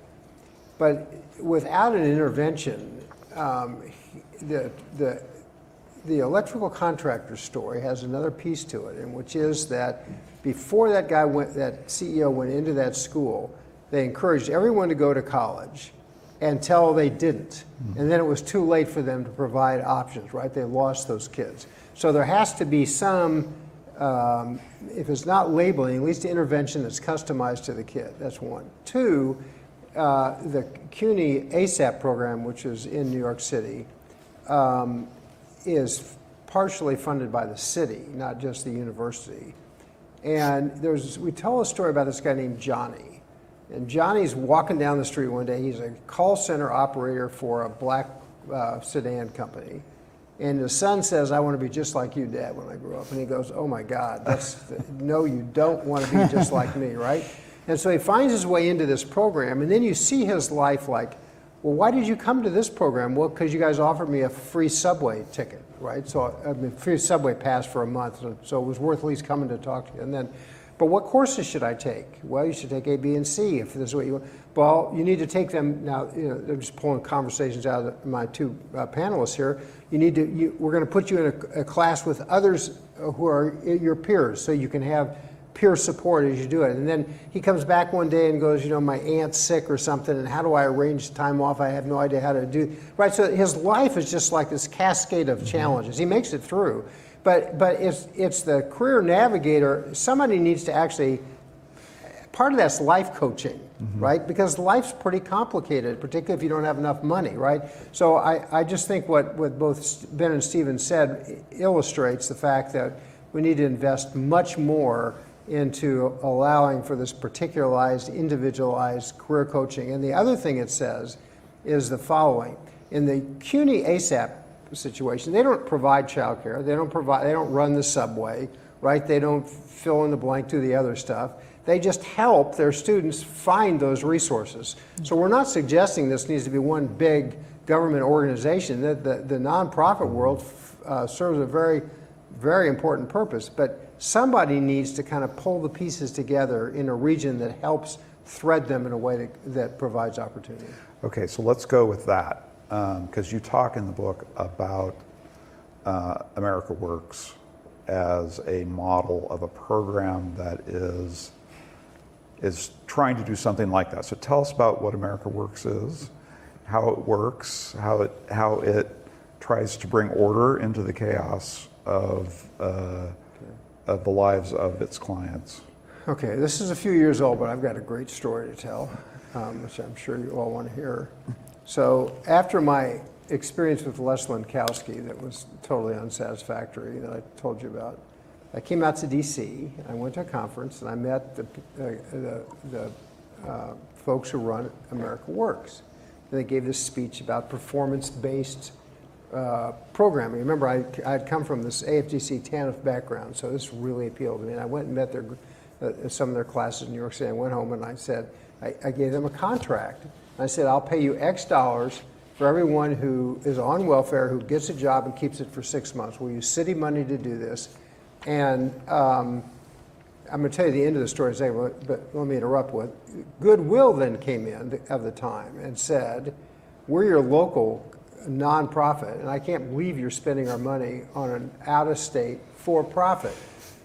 but without an intervention, the electrical contractor story has another piece to it, and which is that before that CEO went into that school, they encouraged everyone to go to college until they didn't. And then it was too late for them to provide options, right? They lost those kids. So there has to be some, if it's not labeling, at least intervention that's customized to the kid. That's one. Two, the CUNY ASAP program, which is in New York City, is partially funded by the city, not just the university. And we tell a story about this guy named Johnny. And Johnny's walking down the street one day. He's a call center operator for a black sedan company. And his son says, "I want to be just like you, Dad, when I grow up." And he goes, "Oh my God, no, you don't want to be just like me," right? And so he finds his way into this program, and then you see his life like, well, why did you come to this program? Well, because you guys offered me a free subway ticket, right? So, I mean, free subway pass for a month, so it was worth at least coming to talk to you. And then, but what courses should I take? Well, you should take A, B, and C if this is what you want. Well, you need to take them now. You know, I'm just pulling conversations out of my two panelists here. We're going to put you in a class with others who are your peers, so you can have peer support as you do it. And then he comes back one day and goes, my aunt's sick or something, and how do I arrange time off? I have no idea how to do. Right. So his life is just like this cascade of challenges. He makes it through. But it's the career navigator. Somebody needs to actually, part of that's life coaching, right? Because life's pretty complicated, particularly if you don't have enough money, right? So I just think what both Ben and Stephen said illustrates the fact that we need to invest much more into allowing for this particularized, individualized career coaching. And the other thing it says is the following. In the CUNY ASAP situation, they don't provide childcare, they don't run the subway, right? They don't fill in the blank, do the other stuff. They just help their students find those resources. So we're not suggesting this needs to be one big government organization. The nonprofit world serves a very, very important purpose, but somebody needs to kind of pull the pieces together in a region that helps thread them in a way that provides opportunity. Okay, so let's go with that, because you talk in the book about America Works as a model of a program that is trying to do something like that. So tell us about what America Works is, how it works, how it tries to bring order into the chaos of the lives of its clients. Okay, this is a few years old, but I've got a great story to tell, which I'm sure you all want to hear. So after my experience with Les Lankowski that was totally unsatisfactory that I told you about, I came out to DC, I went to a conference, and I met the folks who run America Works. And they gave this speech about performance-based programming. Remember, I'd come from this AFGC TANF background, so this really appealed to me. And I went and met some of their classes in New York City. I went home and I said, I gave them a contract. I said, I'll pay you X dollars for everyone who is on welfare, who gets a job and keeps it for 6 months. We'll use city money to do this. And I'm going to tell you the end of the story in a second, but let me interrupt with, Goodwill then came in of the time and said, we're your local nonprofit, and I can't believe you're spending our money on an out-of-state for-profit.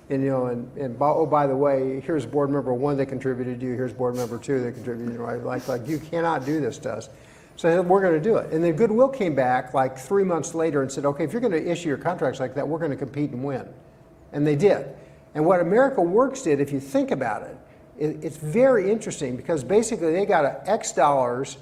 And oh, by the way, here's board member 1 that contributed to you, here's board member 2 that contributed, right? Like you cannot do this to us. So I said, we're going to do it. And then Goodwill came back like 3 months later and said, okay, if you're going to issue your contracts like that, we're going to compete and win. And they did. And what America Works did, if you think about it, it's very interesting because basically they got X dollars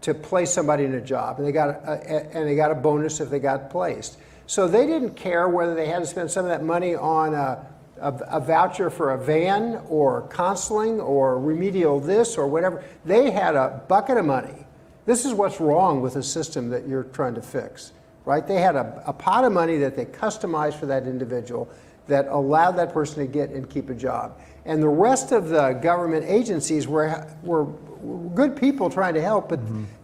to place somebody in a job, and they got a bonus if they got placed. So they didn't care whether they had to spend some of that money on a voucher for a van or counseling or remedial this or whatever. They had a bucket of money. This is what's wrong with the system that you're trying to fix, right? They had a pot of money that they customized for that individual that allowed that person to get and keep a job. And the rest of the government agencies were good people trying to help,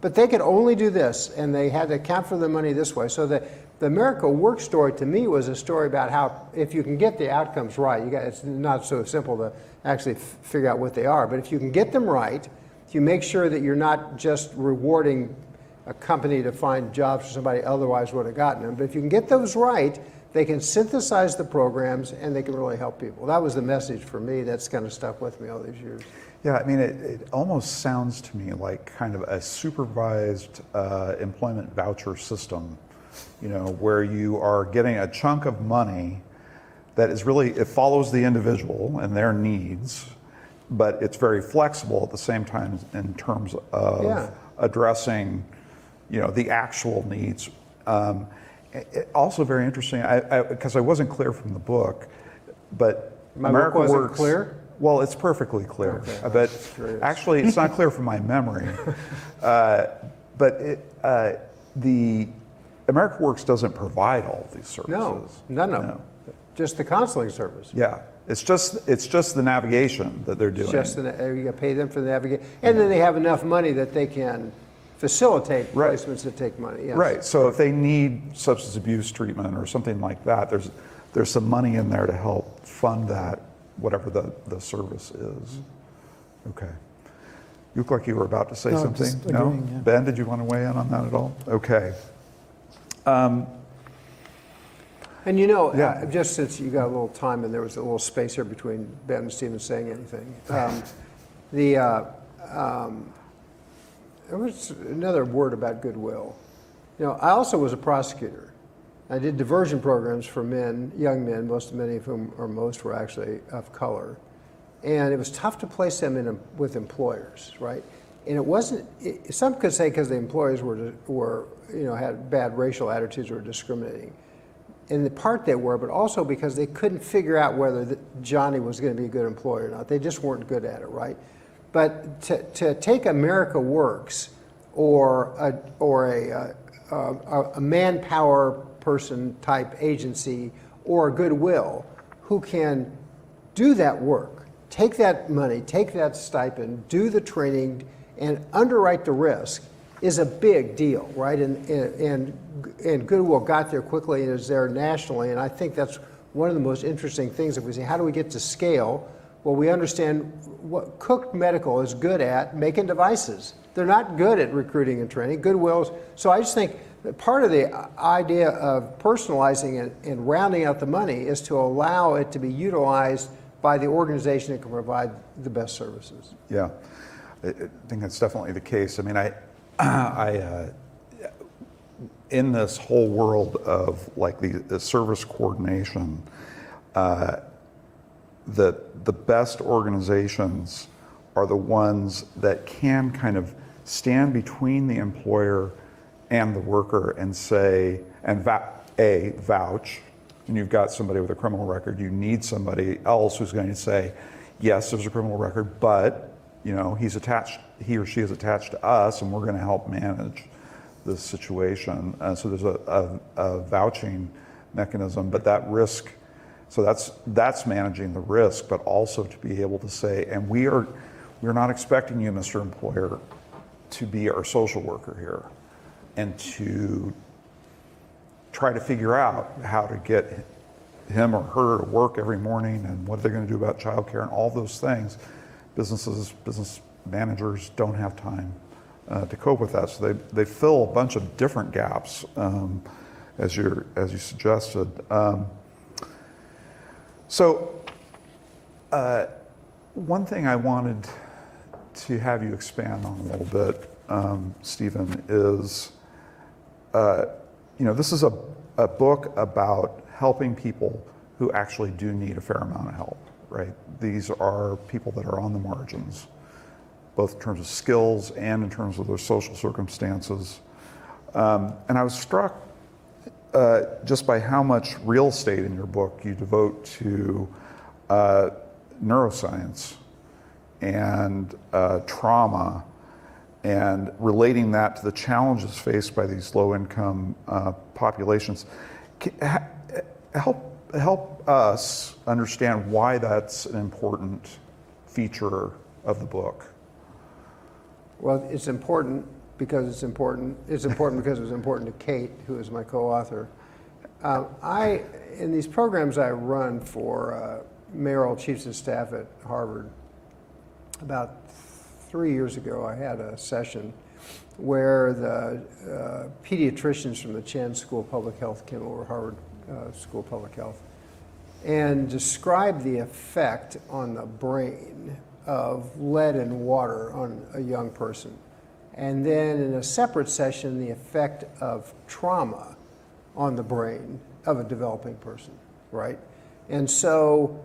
but they could only do this, and they had to account for the money this way. So the America Works story to me was a story about how if you can get the outcomes right, it's not so simple to actually figure out what they are, but if you can get them right, if you make sure that you're not just rewarding a company to find jobs for somebody otherwise would have gotten them. But if you can get those right, they can synthesize the programs and they can really help people. That was the message for me. That's kind of stuck with me all these years. Yeah, I mean, it almost sounds to me like kind of a supervised employment voucher system, you know, where you are getting a chunk of money that is really, it follows the individual and their needs, but it's very flexible at the same time in terms of addressing, you know, the actual needs. Also very interesting, because I wasn't clear from the book, but My book wasn't clear? Well, it's perfectly clear, Okay, but actually it's not clear from my memory. But the America Works doesn't provide all these services. No. Just the counseling service. Yeah, it's just the navigation that they're doing. Just you pay them for the navigation, and then they have enough money that they can facilitate placements that take money. Yes. Right. So if they need substance abuse treatment or something like that, there's some money in there to help fund that, whatever the service is. Okay. You look like you were about to say No, something. just No? agreeing, yeah. Ben, did you want to weigh in on that at all? Okay. And you know, Yeah. just since you got a little time and there was a little space here between Ben and Stephen saying anything, there was another word about goodwill. You know, I also was a prosecutor. I did diversion programs for men, young men, many of whom, or most were actually of color. And it was tough to place them with employers, right? And it wasn't, some could say because the employers were, you know, had bad racial attitudes or were discriminating. In the part they were, but also because they couldn't figure out whether Johnny was going to be a good employer or not. They just weren't good at it, right? But to take America Works or a manpower person type agency or a Goodwill who can do that work, take that money, take that stipend, do the training, and underwrite the risk is a big deal, right? And Goodwill got there quickly and is there nationally, and I think that's one of the most interesting things. If we say, how do we get to scale? Well, we understand what Cook Medical is good at, making devices. They're not good at recruiting and training. Goodwill's. So I just think that part of the idea of personalizing and rounding out the money is to allow it to be utilized by the organization that can provide the best services. Yeah, I think that's definitely the case. I mean, in this whole world of like the service coordination, the best organizations are the ones that can kind of stand between the employer and the worker and say, and vouch, and you've got somebody with a criminal record, you need somebody else who's going to say, yes, there's a criminal record, but you know, he or she is attached to us, and we're going to help manage this situation. So there's a vouching mechanism, but that risk, so that's managing the risk, but also to be able to say, and we're not expecting you, Mr. Employer, to be our social worker here, and to try to figure out how to get him or her to work every morning, and what they're going to do about childcare and all those things. Business managers don't have time to cope with that, so they fill a bunch of different gaps, as you suggested. One thing I wanted to have you expand on a little bit, Stephen, is this is a book about helping people who actually do need a fair amount of help, right? These are people that are on the margins, both in terms of skills and in terms of their social circumstances. And I was struck just by how much real estate in your book you devote to neuroscience and trauma, and relating that to the challenges faced by these low-income populations. Help us understand why that's an important feature of the book. Well, it's important because it's important. It's important because it was important to Kate, who is my co-author. In these programs I run for mayoral chiefs of staff at Harvard, about 3 years ago, I had a session where the pediatricians from the Chan School of Public Health came over, Harvard School of Public Health, and described the effect on the brain of lead and water on a young person. And then in a separate session, the effect of trauma on the brain of a developing person, right? And so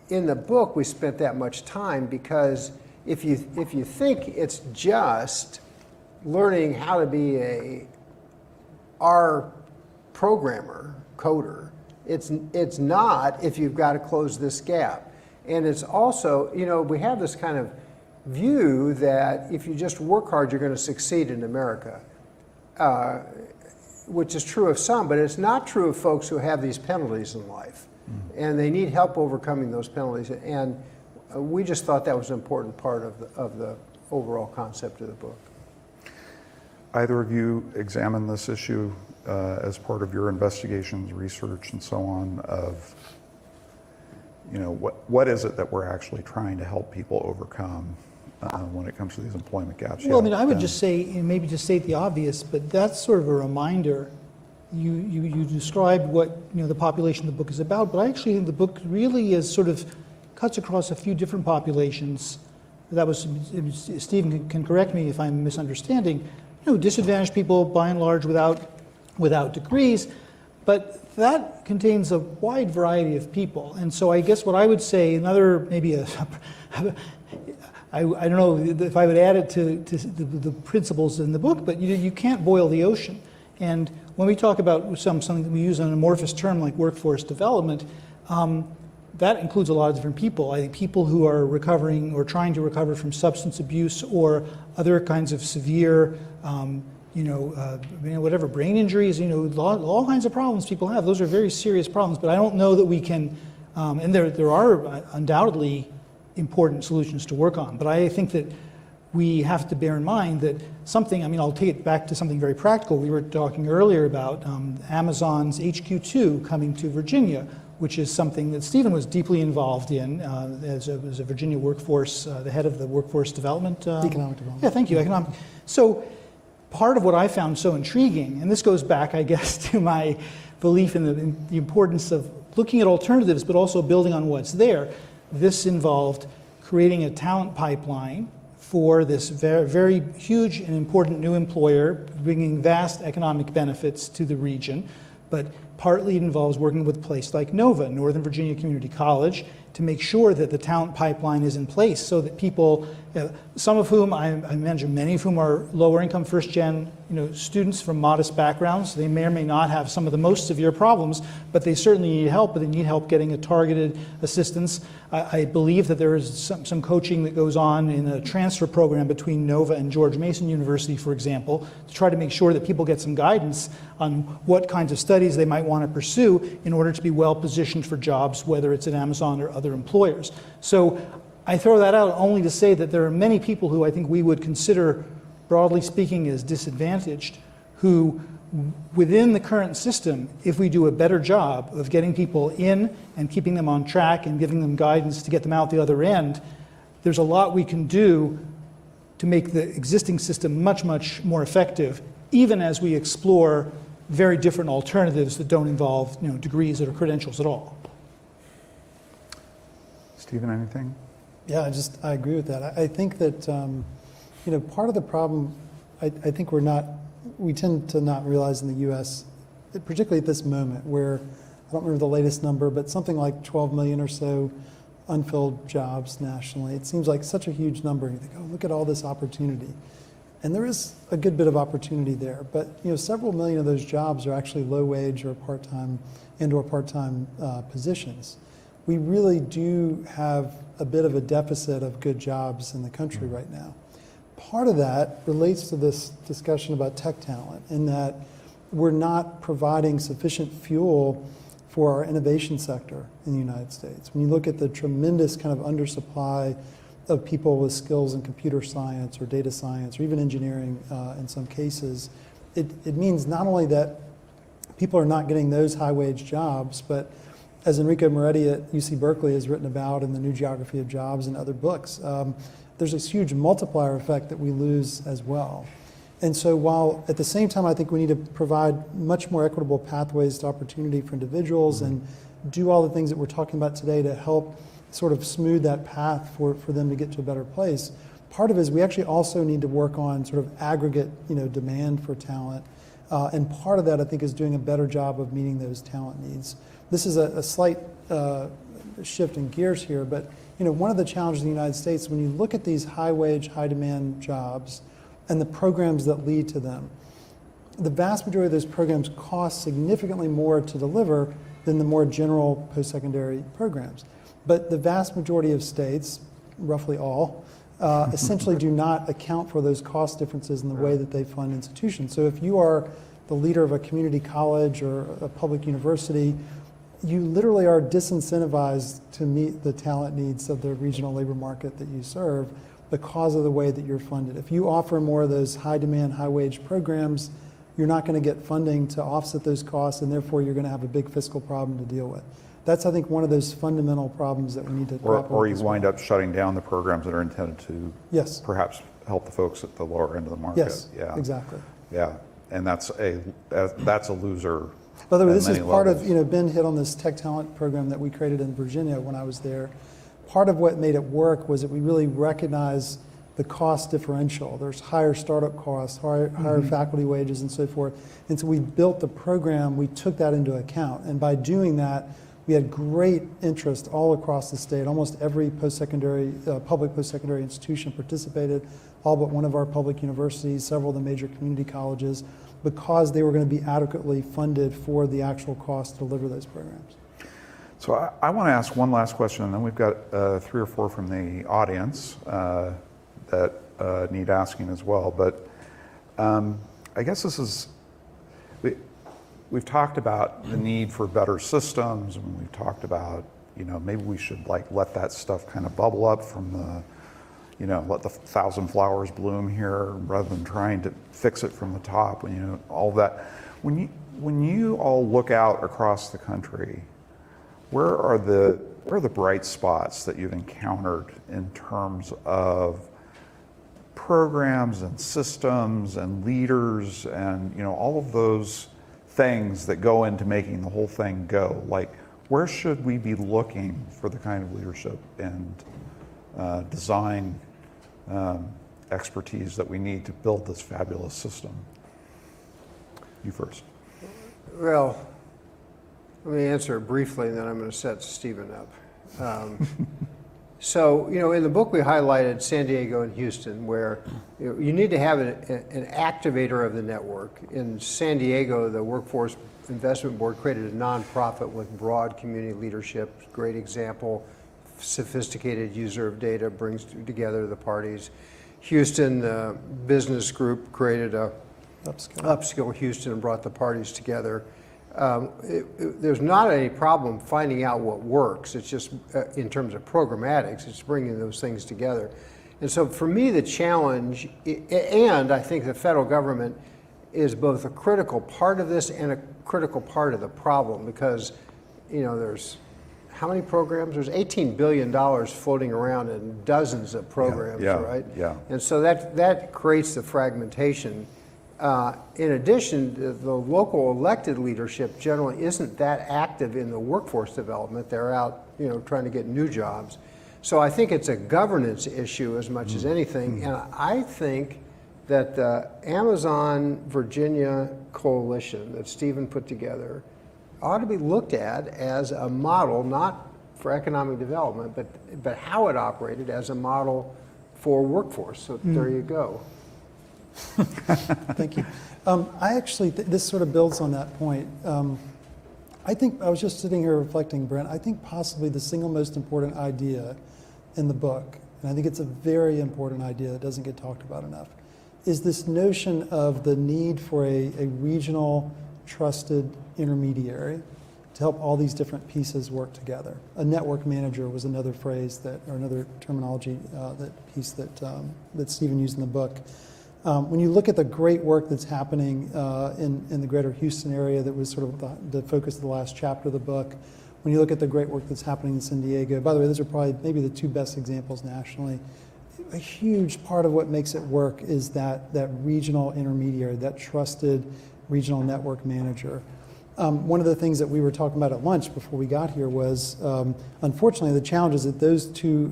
in the book, we spent that much time because if you think it's just learning how to be a R programmer, coder, it's not if you've got to close this gap. And it's also, we have this kind of view that if you just work hard, you're going to succeed in America, which is true of some, but it's not true of folks who have these penalties in life. And they need help overcoming those penalties. And we just thought that was an important part of the overall concept of the book. Either of you examined this issue as part of your investigations, research, and so on of, what is it that we're actually trying to help people overcome when it comes to these employment gaps? Well, I would just say, maybe just state the obvious, but that's sort of a reminder. You described what the population of the book is about, but I actually think the book really is sort of cuts across a few different populations. That was, Stephen can correct me if I'm misunderstanding. Disadvantaged people by and large without degrees, but that contains a wide variety of people. And so I guess what I would say, I don't know if I would add it to the principles in the book, but you can't boil the ocean. And when we talk about something that we use an amorphous term like workforce development, that includes a lot of different people. I think people who are recovering or trying to recover from substance abuse or other kinds of severe, whatever, brain injuries, all kinds of problems people have. Those are very serious problems, but I don't know that we can, and there are undoubtedly important solutions to work on. But I think that we have to bear in mind that I'll take it back to something very practical. We were talking earlier about Amazon's HQ2 coming to Virginia, which is something that Stephen was deeply involved in as a Virginia workforce, the head of the workforce development. Economic development. Yeah, thank you, economic. So part of what I found so intriguing, and this goes back, I guess, to my belief in the importance of looking at alternatives, but also building on what's there. This involved creating a talent pipeline for this very, very huge and important new employer, bringing vast economic benefits to the region, but partly it involves working with a place like NOVA, Northern Virginia Community College, to make sure that the talent pipeline is in place so that people, some of whom, I imagine many of whom are lower income first gen students from modest backgrounds. They may or may not have some of the most severe problems, but they certainly need help, but they need help getting a targeted assistance. I believe that there is some coaching that goes on in a transfer program between NOVA and George Mason University, for example, to try to make sure that people get some guidance on what kinds of studies they might want to pursue in order to be well positioned for jobs, whether it's at Amazon or other employers. So I throw that out only to say that there are many people who I think we would consider, broadly speaking, as disadvantaged, who within the current system, if we do a better job of getting people in and keeping them on track and giving them guidance to get them out the other end, there's a lot we can do to make the existing system much, much more effective, even as we explore very different alternatives that don't involve degrees or credentials at all. Stephen, anything? Yeah, I agree with that. I think that part of the problem, I think we tend to not realize in the U.S., particularly at this moment, where I don't remember the latest number, but something like 12 million or so unfilled jobs nationally. It seems like such a huge number. You think, oh, look at all this opportunity. And there is a good bit of opportunity there, but several million of those jobs are actually low wage or part-time positions. We really do have a bit of a deficit of good jobs in the country right now. Part of that relates to this discussion about tech talent, in that we're not providing sufficient fuel for our innovation sector in the United States. When you look at the tremendous kind of undersupply of people with skills in computer science or data science or even engineering in some cases, it means not only that people are not getting those high wage jobs, but as Enrico Moretti at UC Berkeley has written about in The New Geography of Jobs and other books, there's this huge multiplier effect that we lose as well. And so while at the same time I think we need to provide much more equitable pathways to opportunity for individuals and do all the things that we're talking about today to help sort of smooth that path for them to get to a better place, part of it is we actually also need to work on sort of aggregate demand for talent. And part of that I think is doing a better job of meeting those talent needs. This is a slight shift in gears here, but one of the challenges in the United States, when you look at these high wage, high demand jobs and the programs that lead to them, the vast majority of those programs cost significantly more to deliver than the more general post-secondary programs. But the vast majority of states, roughly all, essentially do not account for those cost differences in the way that they fund institutions. So if you are the leader of a community college or a public university, you literally are disincentivized to meet the talent needs of the regional labor market that you serve because of the way that you're funded. If you offer more of those high demand, high wage programs, you're not going to get funding to offset those costs, and therefore you're going to have a big fiscal problem to deal with. That's, I think, one of those fundamental problems that we need to grapple with. Or you wind up shutting down the programs that are intended to perhaps help the folks at the lower end of the market. Yes, yeah. Exactly. Yeah, and that's a loser. By the way, this is part levels. of, Ben hit on this tech talent program that we created in Virginia when I was there. Part of what made it work was that we really recognized the cost differential. There's higher startup costs, higher faculty wages and so forth. And so we built the program, we took that into account. And by doing that, we had great interest all across the state. Almost every post-secondary, public post-secondary institution participated, all but one of our public universities, several of the major community colleges, because they were going to be adequately funded for the actual cost to deliver those programs. So I want to ask one last question, and then we've got 3 or 4 from the audience that need asking as well. But I guess this is, we've talked about the need for better systems, and we've talked about, maybe we should let that stuff kind of bubble up from the, let the 1,000 flowers bloom here rather than trying to fix it from the top, all that. When you all look out across the country, where are the bright spots that you've encountered in terms of programs and systems and leaders and all of those things that go into making the whole thing go? Where should we be looking for the kind of leadership and design expertise that we need to build this fabulous system? You first. Well, let me answer it briefly, and then I'm going to set Stephen up. So, in the book we highlighted San Diego and Houston, where you need to have an activator of the network. In San Diego, the Workforce Investment Board created a nonprofit with broad community leadership. Great example, sophisticated user of data, brings together the parties. Houston, the business group created a Upskill Houston and brought the parties together. There's not any problem finding out what works. It's just in terms of programmatics, it's bringing those things together. And so for me, the challenge, and I think the federal government is both a critical part of this and a critical part of the problem, because there's how many programs? There's $18 billion floating around in dozens of programs, right? Yeah. And so that creates the fragmentation. In addition, the local elected leadership generally isn't that active in the workforce development. They're out, trying to get new jobs. So I think it's a governance issue as much as anything. And I think that the Amazon Virginia coalition that Stephen put together ought to be looked at as a model, not for economic development, but how it operated as a model for workforce. So there you go. Thank you. I actually, this sort of builds on that point. I think, I was just sitting here reflecting, Brent, I think possibly the single most important idea in the book, and I think it's a very important idea that doesn't get talked about enough, is this notion of the need for a regional trusted intermediary to help all these different pieces work together. A network manager was another phrase or another terminology, that piece that Stephen used in the book. When you look at the great work that's happening in the greater Houston area, that was sort of the focus of the last chapter of the book, when you look at the great work that's happening in San Diego, by the way, those are probably maybe the two best examples nationally. A huge part of what makes it work is that regional intermediary, that trusted regional network manager. One of the things that we were talking about at lunch before we got here was, unfortunately, the challenge is that those two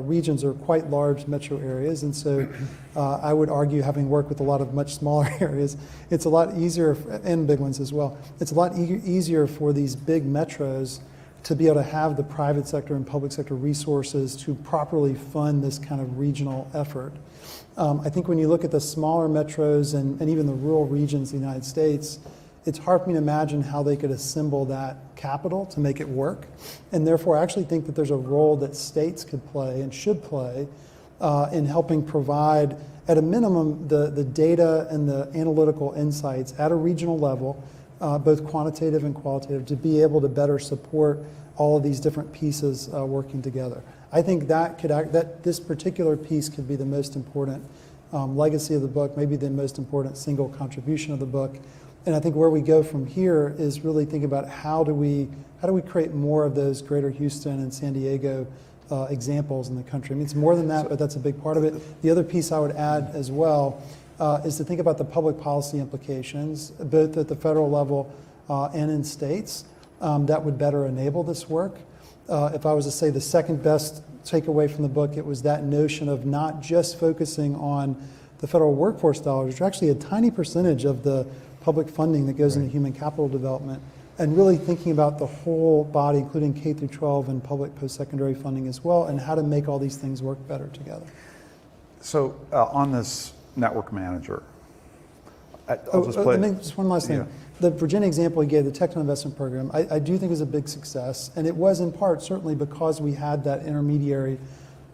regions are quite large metro areas, and so I would argue, having worked with a lot of much smaller areas, it's a lot easier, and big ones as well, it's a lot easier for these big metros to be able to have the private sector and public sector resources to properly fund this kind of regional effort. I think when you look at the smaller metros and even the rural regions of the United States, it's hard for me to imagine how they could assemble that capital to make it work. And therefore, I actually think that there's a role that states could play and should play in helping provide, at a minimum, the data and the analytical insights at a regional level, both quantitative and qualitative, to be able to better support all of these different pieces working together. I think that this particular piece could be the most important legacy of the book, maybe the most important single contribution of the book. And I think where we go from here is really think about how do we create more of those greater Houston and San Diego examples in the country. I mean, it's more than that, but that's a big part of it. The other piece I would add as well is to think about the public policy implications, both at the federal level and in states, that would better enable this work. If I was to say the second best takeaway from the book, it was that notion of not just focusing on the federal workforce dollars, which are actually a tiny percentage of the public funding that goes into human capital development, and really thinking about the whole body, including K through 12 and public post-secondary funding as well, and how to make all these things work better together. So on this network manager, I'll just play. Just one last thing. Yeah. The Virginia example you gave, the Techno Investment Program, I do think is a big success, and it was in part certainly because we had that intermediary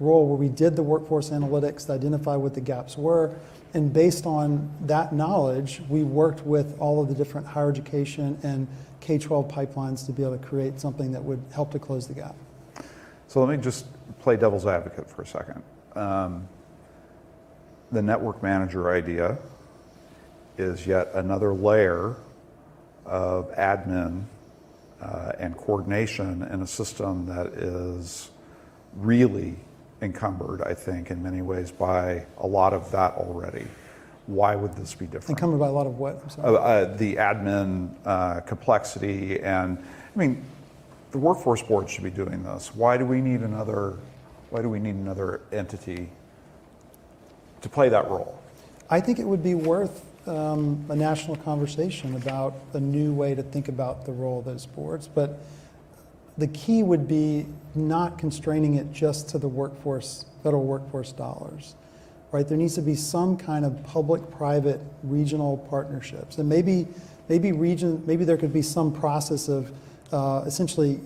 role where we did the workforce analytics to identify what the gaps were, and based on that knowledge, we worked with all of the different higher education and K-12 pipelines to be able to create something that would help to close the gap. So let me just play devil's advocate for a second. The network manager idea is yet another layer of admin and coordination in a system that is really encumbered, I think, in many ways by a lot of that already. Why would this be different? Encumbered by a lot of what? I'm sorry. The admin complexity, and I mean, the workforce board should be doing this. Why do we need another entity to play that role? I think it would be worth a national conversation about a new way to think about the role of those boards, but the key would be not constraining it just to the federal workforce dollars, right? There needs to be some kind of public-private regional partnerships, and maybe there could be some process of essentially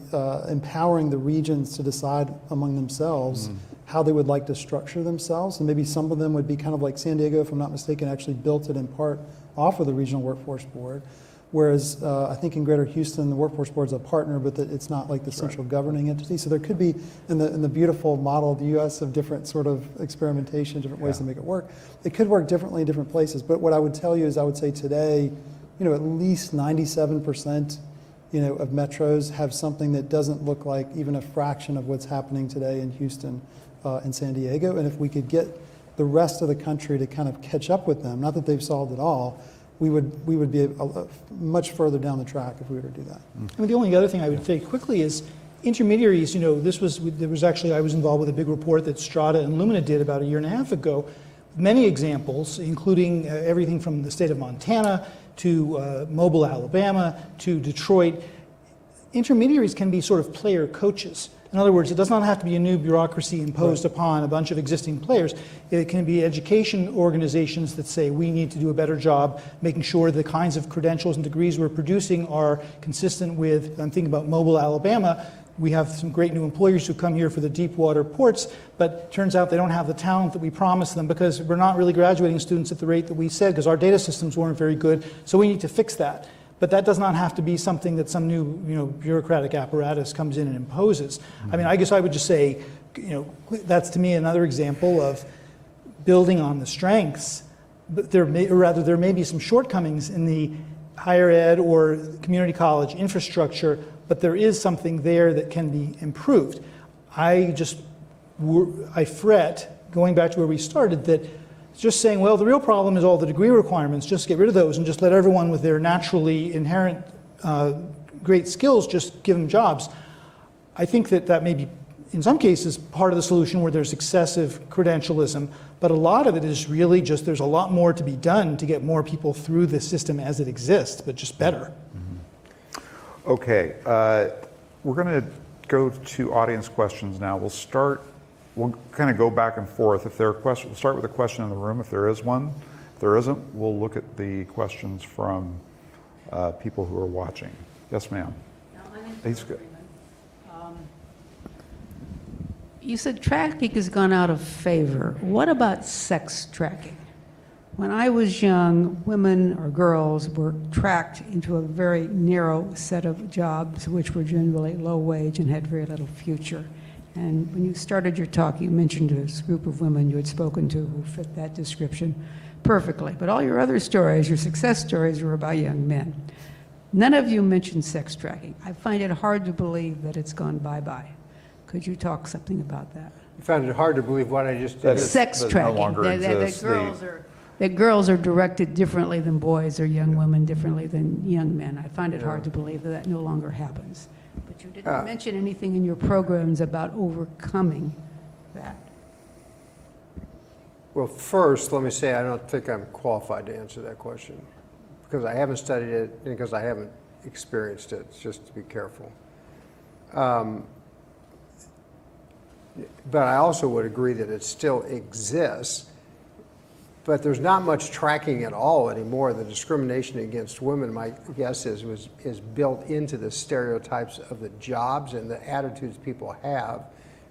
empowering the regions to decide among themselves how they would like to structure themselves, and maybe some of them would be kind of like San Diego, if I'm not mistaken, actually built it in part off of the Regional Workforce Board. Whereas I think in Greater Houston, the Workforce Board is a partner, but it's not like the central governing entity. So there could be, in the beautiful model of the U.S. of different sort of experimentation, different ways to make it work, it could work differently in different places. But what I would tell you is I would say today, at least 97%, of metros have something that doesn't look like even a fraction of what's happening today in Houston and San Diego. And if we could get the rest of the country to kind of catch up with them, not that they've solved it all, we would be much further down the track if we were to do that. I mean, the only other thing I would say quickly is intermediaries. I was involved with a big report that Strata and Lumina did about a year and a half ago. Many examples, including everything from the state of Montana to Mobile, Alabama, to Detroit. Intermediaries can be sort of player coaches. In other words, it does not have to be a new bureaucracy imposed upon a bunch of existing players. It can be education organizations that say we need to do a better job making sure the kinds of credentials and degrees we're producing are consistent with, I'm thinking about Mobile, Alabama. We have some great new employers who come here for the deep water ports, but turns out they don't have the talent that we promised them because we're not really graduating students at the rate that we said because our data systems weren't very good, so we need to fix that. But that does not have to be something that some new, bureaucratic apparatus comes in and imposes. I mean, I guess I would just say, that's to me another example of building on the strengths, but there may be some shortcomings in the higher ed or community college infrastructure, but there is something there that can be improved. I fret, going back to where we started, that just saying, well, the real problem is all the degree requirements, just get rid of those and just let everyone with their naturally inherent great skills just give them jobs. I think that may be, in some cases, part of the solution where there's excessive credentialism, but a lot of it is really just there's a lot more to be done to get more people through the system as it exists, but just better. Mm-hmm. Okay, we're going to go to audience questions now. We'll kind of go back and forth. If there are questions, we'll start with a question in the room if there is one. If there isn't, we'll look at the questions from people who are watching. Yes, ma'am. He's good. You said tracking has gone out of favor. What about sex tracking? When I was young, women or girls were tracked into a very narrow set of jobs, which were generally low wage and had very little future. And when you started your talk, you mentioned a group of women you had spoken to who fit that description perfectly. But all your other stories, your success stories, were about young men. None of you mentioned sex tracking. I find it hard to believe that it's gone bye-bye. Could you talk something about that? You found it hard to believe what I just did. Sex tracking. That girls are directed differently than boys or young women differently than young men. I find it hard to believe that no longer happens. But you didn't mention anything in your programs about overcoming that. Well, first, let me say I don't think I'm qualified to answer that question because I haven't studied it and because I haven't experienced it, just to be careful. But I also would agree that it still exists, but there's not much tracking at all anymore. The discrimination against women, my guess is built into the stereotypes of the jobs and the attitudes people have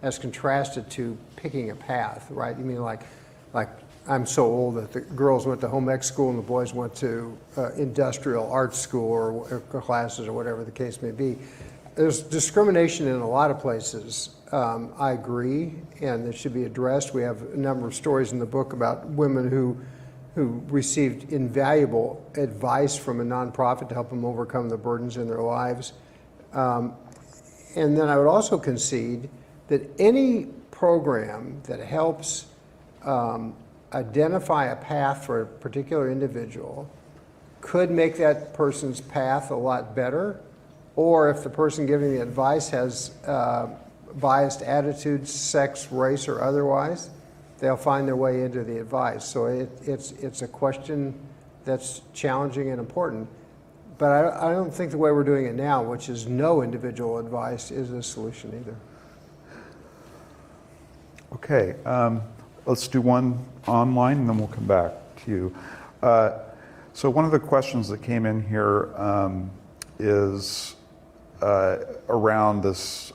as contrasted to picking a path, right? You mean like I'm so old that the girls went to home ec school and the boys went to industrial arts school or classes or whatever the case may be. There's discrimination in a lot of places. I agree, and it should be addressed. We have a number of stories in the book about women who received invaluable advice from a nonprofit to help them overcome the burdens in their lives. And then I would also concede that any program that helps identify a path for a particular individual could make that person's path a lot better, or if the person giving the advice has biased attitudes, sex, race, or otherwise, they'll find their way into the advice. So it's a question that's challenging and important. But I don't think the way we're doing it now, which is no individual advice, is a solution either. Okay, let's do one online and then we'll come back to you. So one of the questions that came in here is around this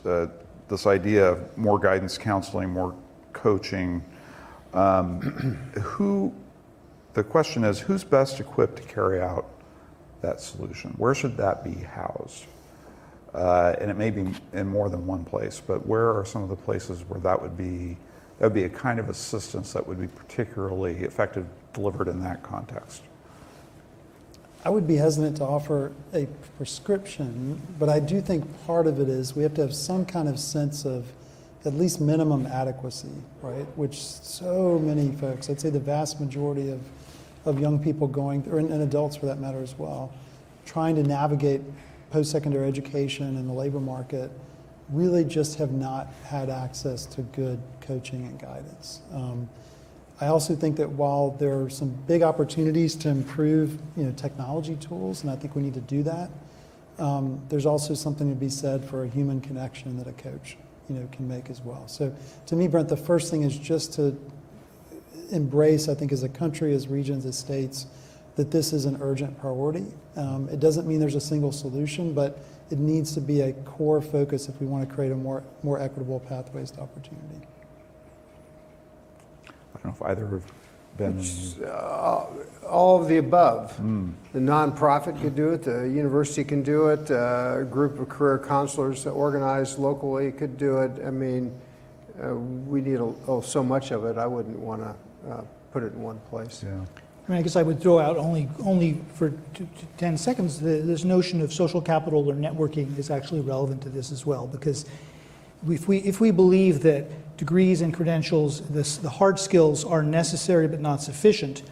idea of more guidance counseling, more coaching. The question is, who's best equipped to carry out that solution? Where should that be housed? And it may be in more than one place, but where are some of the places where that would be a kind of assistance that would be particularly effective delivered in that context? I would be hesitant to offer a prescription, but I do think part of it is we have to have some kind of sense of at least minimum adequacy, right? Which so many folks, I'd say the vast majority of young people going, and adults for that matter as well, trying to navigate post-secondary education in the labor market really just have not had access to good coaching and guidance. I also think that while there are some big opportunities to improve, technology tools, and I think we need to do that, there's also something to be said for a human connection that a coach, can make as well. So to me, Brent, the first thing is just to embrace, I think, as a country, as regions, as states, that this is an urgent priority. It doesn't mean there's a single solution, but it needs to be a core focus if we want to create a more equitable pathways to opportunity. I don't know if either have been... All of the above. The nonprofit could do it, the university can do it, a group of career counselors organized locally could do it. I mean, we need so much of it, I wouldn't want to put it in one place. Yeah. I mean, I guess I would throw out only for 10 seconds, this notion of social capital or networking is actually relevant to this as well, because if we believe that degrees and credentials, the hard skills are necessary but not sufficient,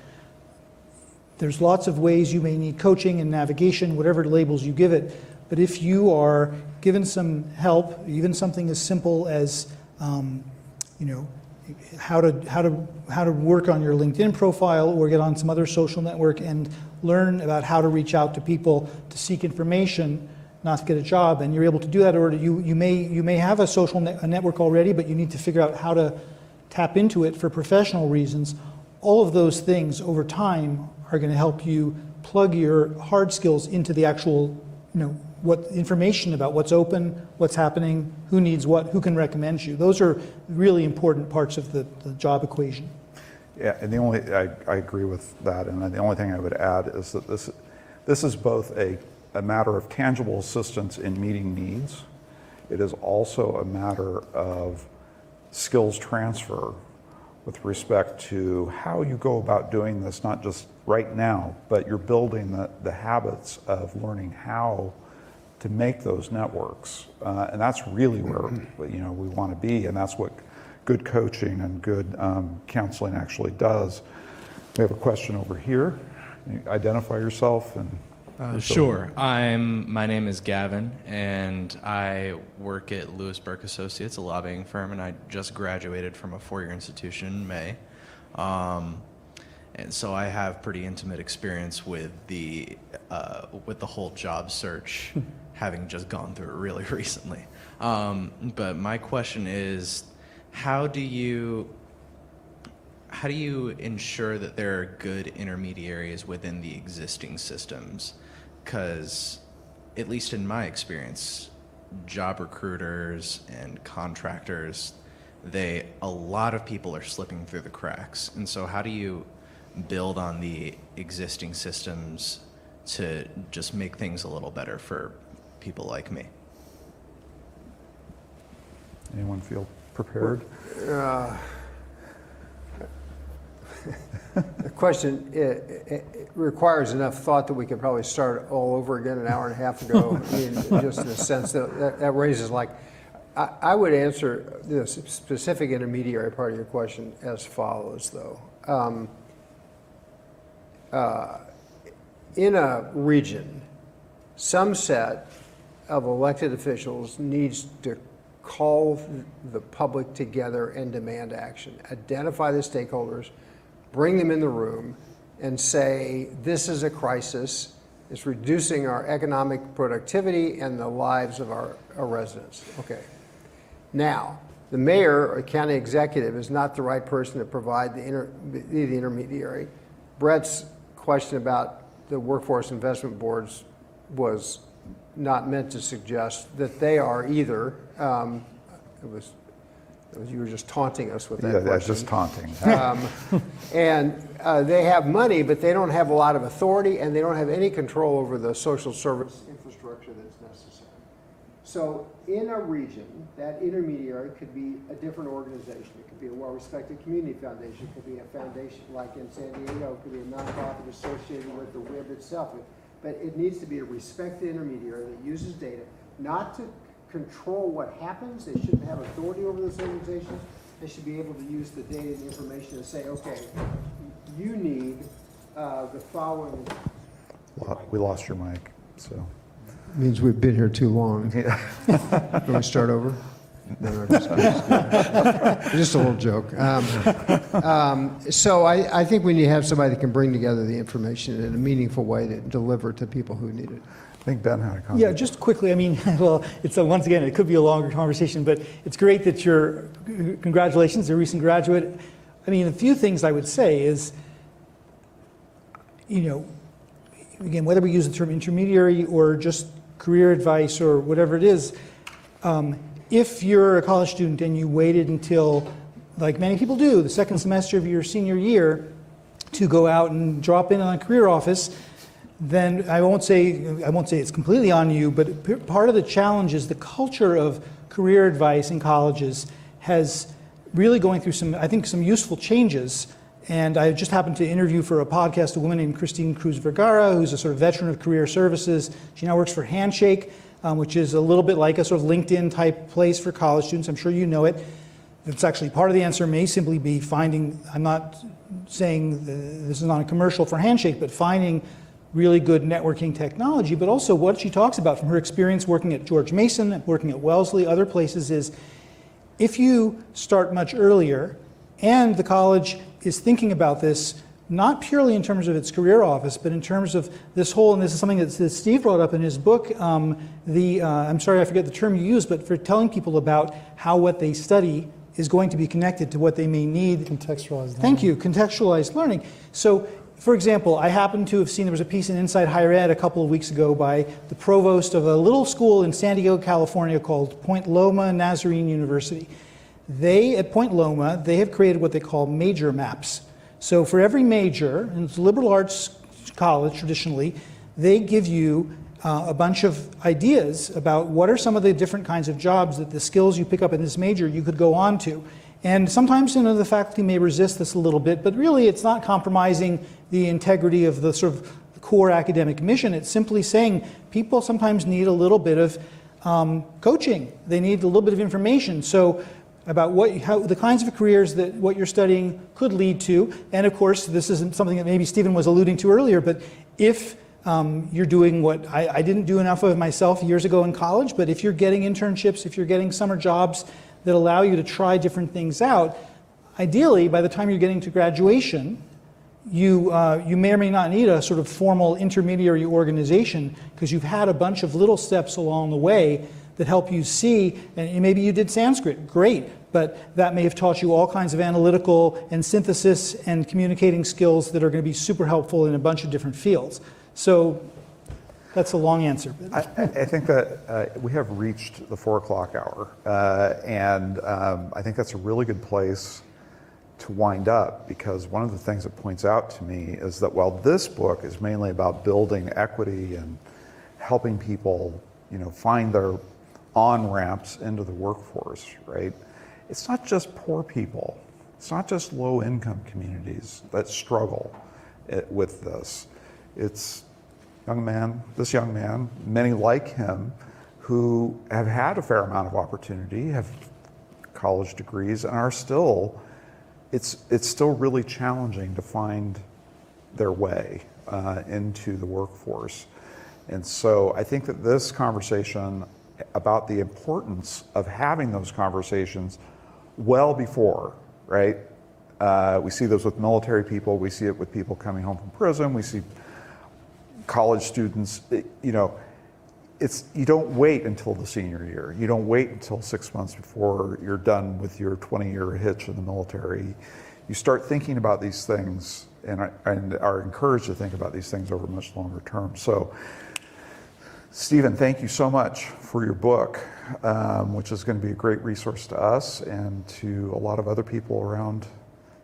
there's lots of ways you may need coaching and navigation, whatever labels you give it, but if you are given some help, even something as simple as, how to work on your LinkedIn profile or get on some other social network and learn about how to reach out to people to seek information, not to get a job, and you're able to do that, or you may have a social network already, but you need to figure out how to tap into it for professional reasons. All of those things over time are going to help you plug your hard skills into the actual, what information about what's open, what's happening, who needs what, who can recommend you. Those are really important parts of the job equation. Yeah, and I agree with that, and the only thing I would add is that this is both a matter of tangible assistance in meeting needs. It is also a matter of skills transfer with respect to how you go about doing this, not just right now, but you're building the habits of learning how to make those networks. And that's really where we want to be, and that's what good coaching and good counseling actually does. We have a question over here. Identify yourself and Sure. My name is Gavin, and I work at Lewis Burke Associates, a lobbying firm, and I just graduated from a four-year institution in May. And so I have pretty intimate experience with the whole job search, having just gone through it really recently. But my question is, how do you ensure that there are good intermediaries within the existing systems? Because, at least in my experience, job recruiters and contractors, a lot of people are slipping through the cracks. And so how do you build on the existing systems to just make things a little better for people like me? anyone feel prepared? The question it requires enough thought that we could probably start all over again an hour and a half ago. I mean, just in the sense that raises I would answer the specific intermediary part of your question as follows, though. In a region, some set of elected officials needs to call the public together and demand action, identify the stakeholders, bring them in the room, and say, this is a crisis. It's reducing our economic productivity and the lives of our residents. Okay. Now, the mayor or county executive is not the right person to provide the intermediary. Brett's question about the workforce investment boards was not meant to suggest that they are either. You were just taunting us with that question. Yeah, that's just taunting. And they have money, but they don't have a lot of authority, and they don't have any control over the social service infrastructure that's necessary. So in a region, that intermediary could be a different organization. It could be a well-respected community foundation. It could be a foundation like in San Diego. It could be a nonprofit associated with the WIB itself. But it needs to be a respected intermediary that uses data, not to control what happens. They shouldn't have authority over those organizations. They should be able to use the data and the information to say, okay, you need the following. We lost your mic, so. Means we've been here too long. Can we start over? No, just a little joke. So I think we need to have somebody that can bring together the information in a meaningful way to deliver to people who need it. I think Ben had a comment. Yeah, just quickly, I mean, well, it's once again, it could be a longer conversation, but it's great that congratulations, a recent graduate. I mean, a few things I would say is, again, whether we use the term intermediary or just career advice or whatever it is, if you're a college student and you waited until, like many people do, the second semester of your senior year to go out and drop in on a career office, then I won't say it's completely on you, but part of the challenge is the culture of career advice in colleges has really going through some useful changes And I just happened to interview for a podcast a woman named Christine Cruz Vergara, who's a sort of veteran of career services. She now works for Handshake, which is a little bit like a sort of LinkedIn type place for college students. I'm sure you know it. It's actually part of the answer may simply be finding, I'm not saying this is not a commercial for Handshake, but finding really good networking technology. But also what she talks about from her experience working at George Mason, working at Wellesley, other places is if you start much earlier and the college is thinking about this, not purely in terms of its career office, but in terms of this whole, and this is something that Steve brought up in his book, I'm sorry I forget the term you used, but for telling people about how what they study is going to be connected to what they may need. Contextualized learning. Thank you, contextualized learning. So, for example, I happen to have seen, there was a piece in Inside Higher Ed a couple of weeks ago by the provost of a little school in San Diego, California called Point Loma Nazarene University. They, at Point Loma, they have created what they call major maps. So for every major, and it's a liberal arts college traditionally, they give you a bunch of ideas about what are some of the different kinds of jobs that the skills you pick up in this major you could go on to. And sometimes, the faculty may resist this a little bit, but really it's not compromising the integrity of the sort of core academic mission. It's simply saying people sometimes need a little bit of coaching. They need a little bit of information. So about how the kinds of careers that what you're studying could lead to. And of course, this isn't something that maybe Stephen was alluding to earlier, but if you're doing what I didn't do enough of myself years ago in college, but if you're getting internships, if you're getting summer jobs that allow you to try different things out, ideally, by the time you're getting to graduation, you may or may not need a sort of formal intermediary organization because you've had a bunch of little steps along the way that help you see, and maybe you did Sanskrit, great, but that may have taught you all kinds of analytical and synthesis and communicating skills that are going to be super helpful in a bunch of different fields. So that's a long answer. I think that we have reached the 4 o'clock hour, and I think that's a really good place to wind up, because one of the things it points out to me is that while this book is mainly about building equity and helping people, find their on-ramps into the workforce, right? It's not just poor people. It's not just low-income communities that struggle with this. It's this young man, many like him, who have had a fair amount of opportunity, have college degrees, and are still, it's still really challenging to find their way into the workforce. And so I think that this conversation about the importance of having those conversations well before, right? We see those with military people, we see it with people coming home from prison, we see college students, you don't wait until the senior year. You don't wait until 6 months before you're done with your 20-year hitch in the military. You start thinking about these things and are encouraged to think about these things over much longer term. So, Stephen, thank you so much for your book, which is going to be a great resource to us and to a lot of other people around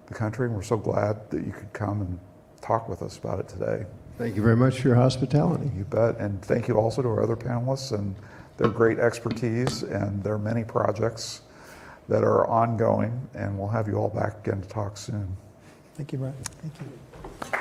the country. And we're so glad that you could come and talk with us about it today. Thank you very much for your hospitality. You bet. And thank you also to our other panelists and their great expertise and their many projects that are ongoing. And we'll have you all back again to talk soon. Thank you, Brett. Thank you.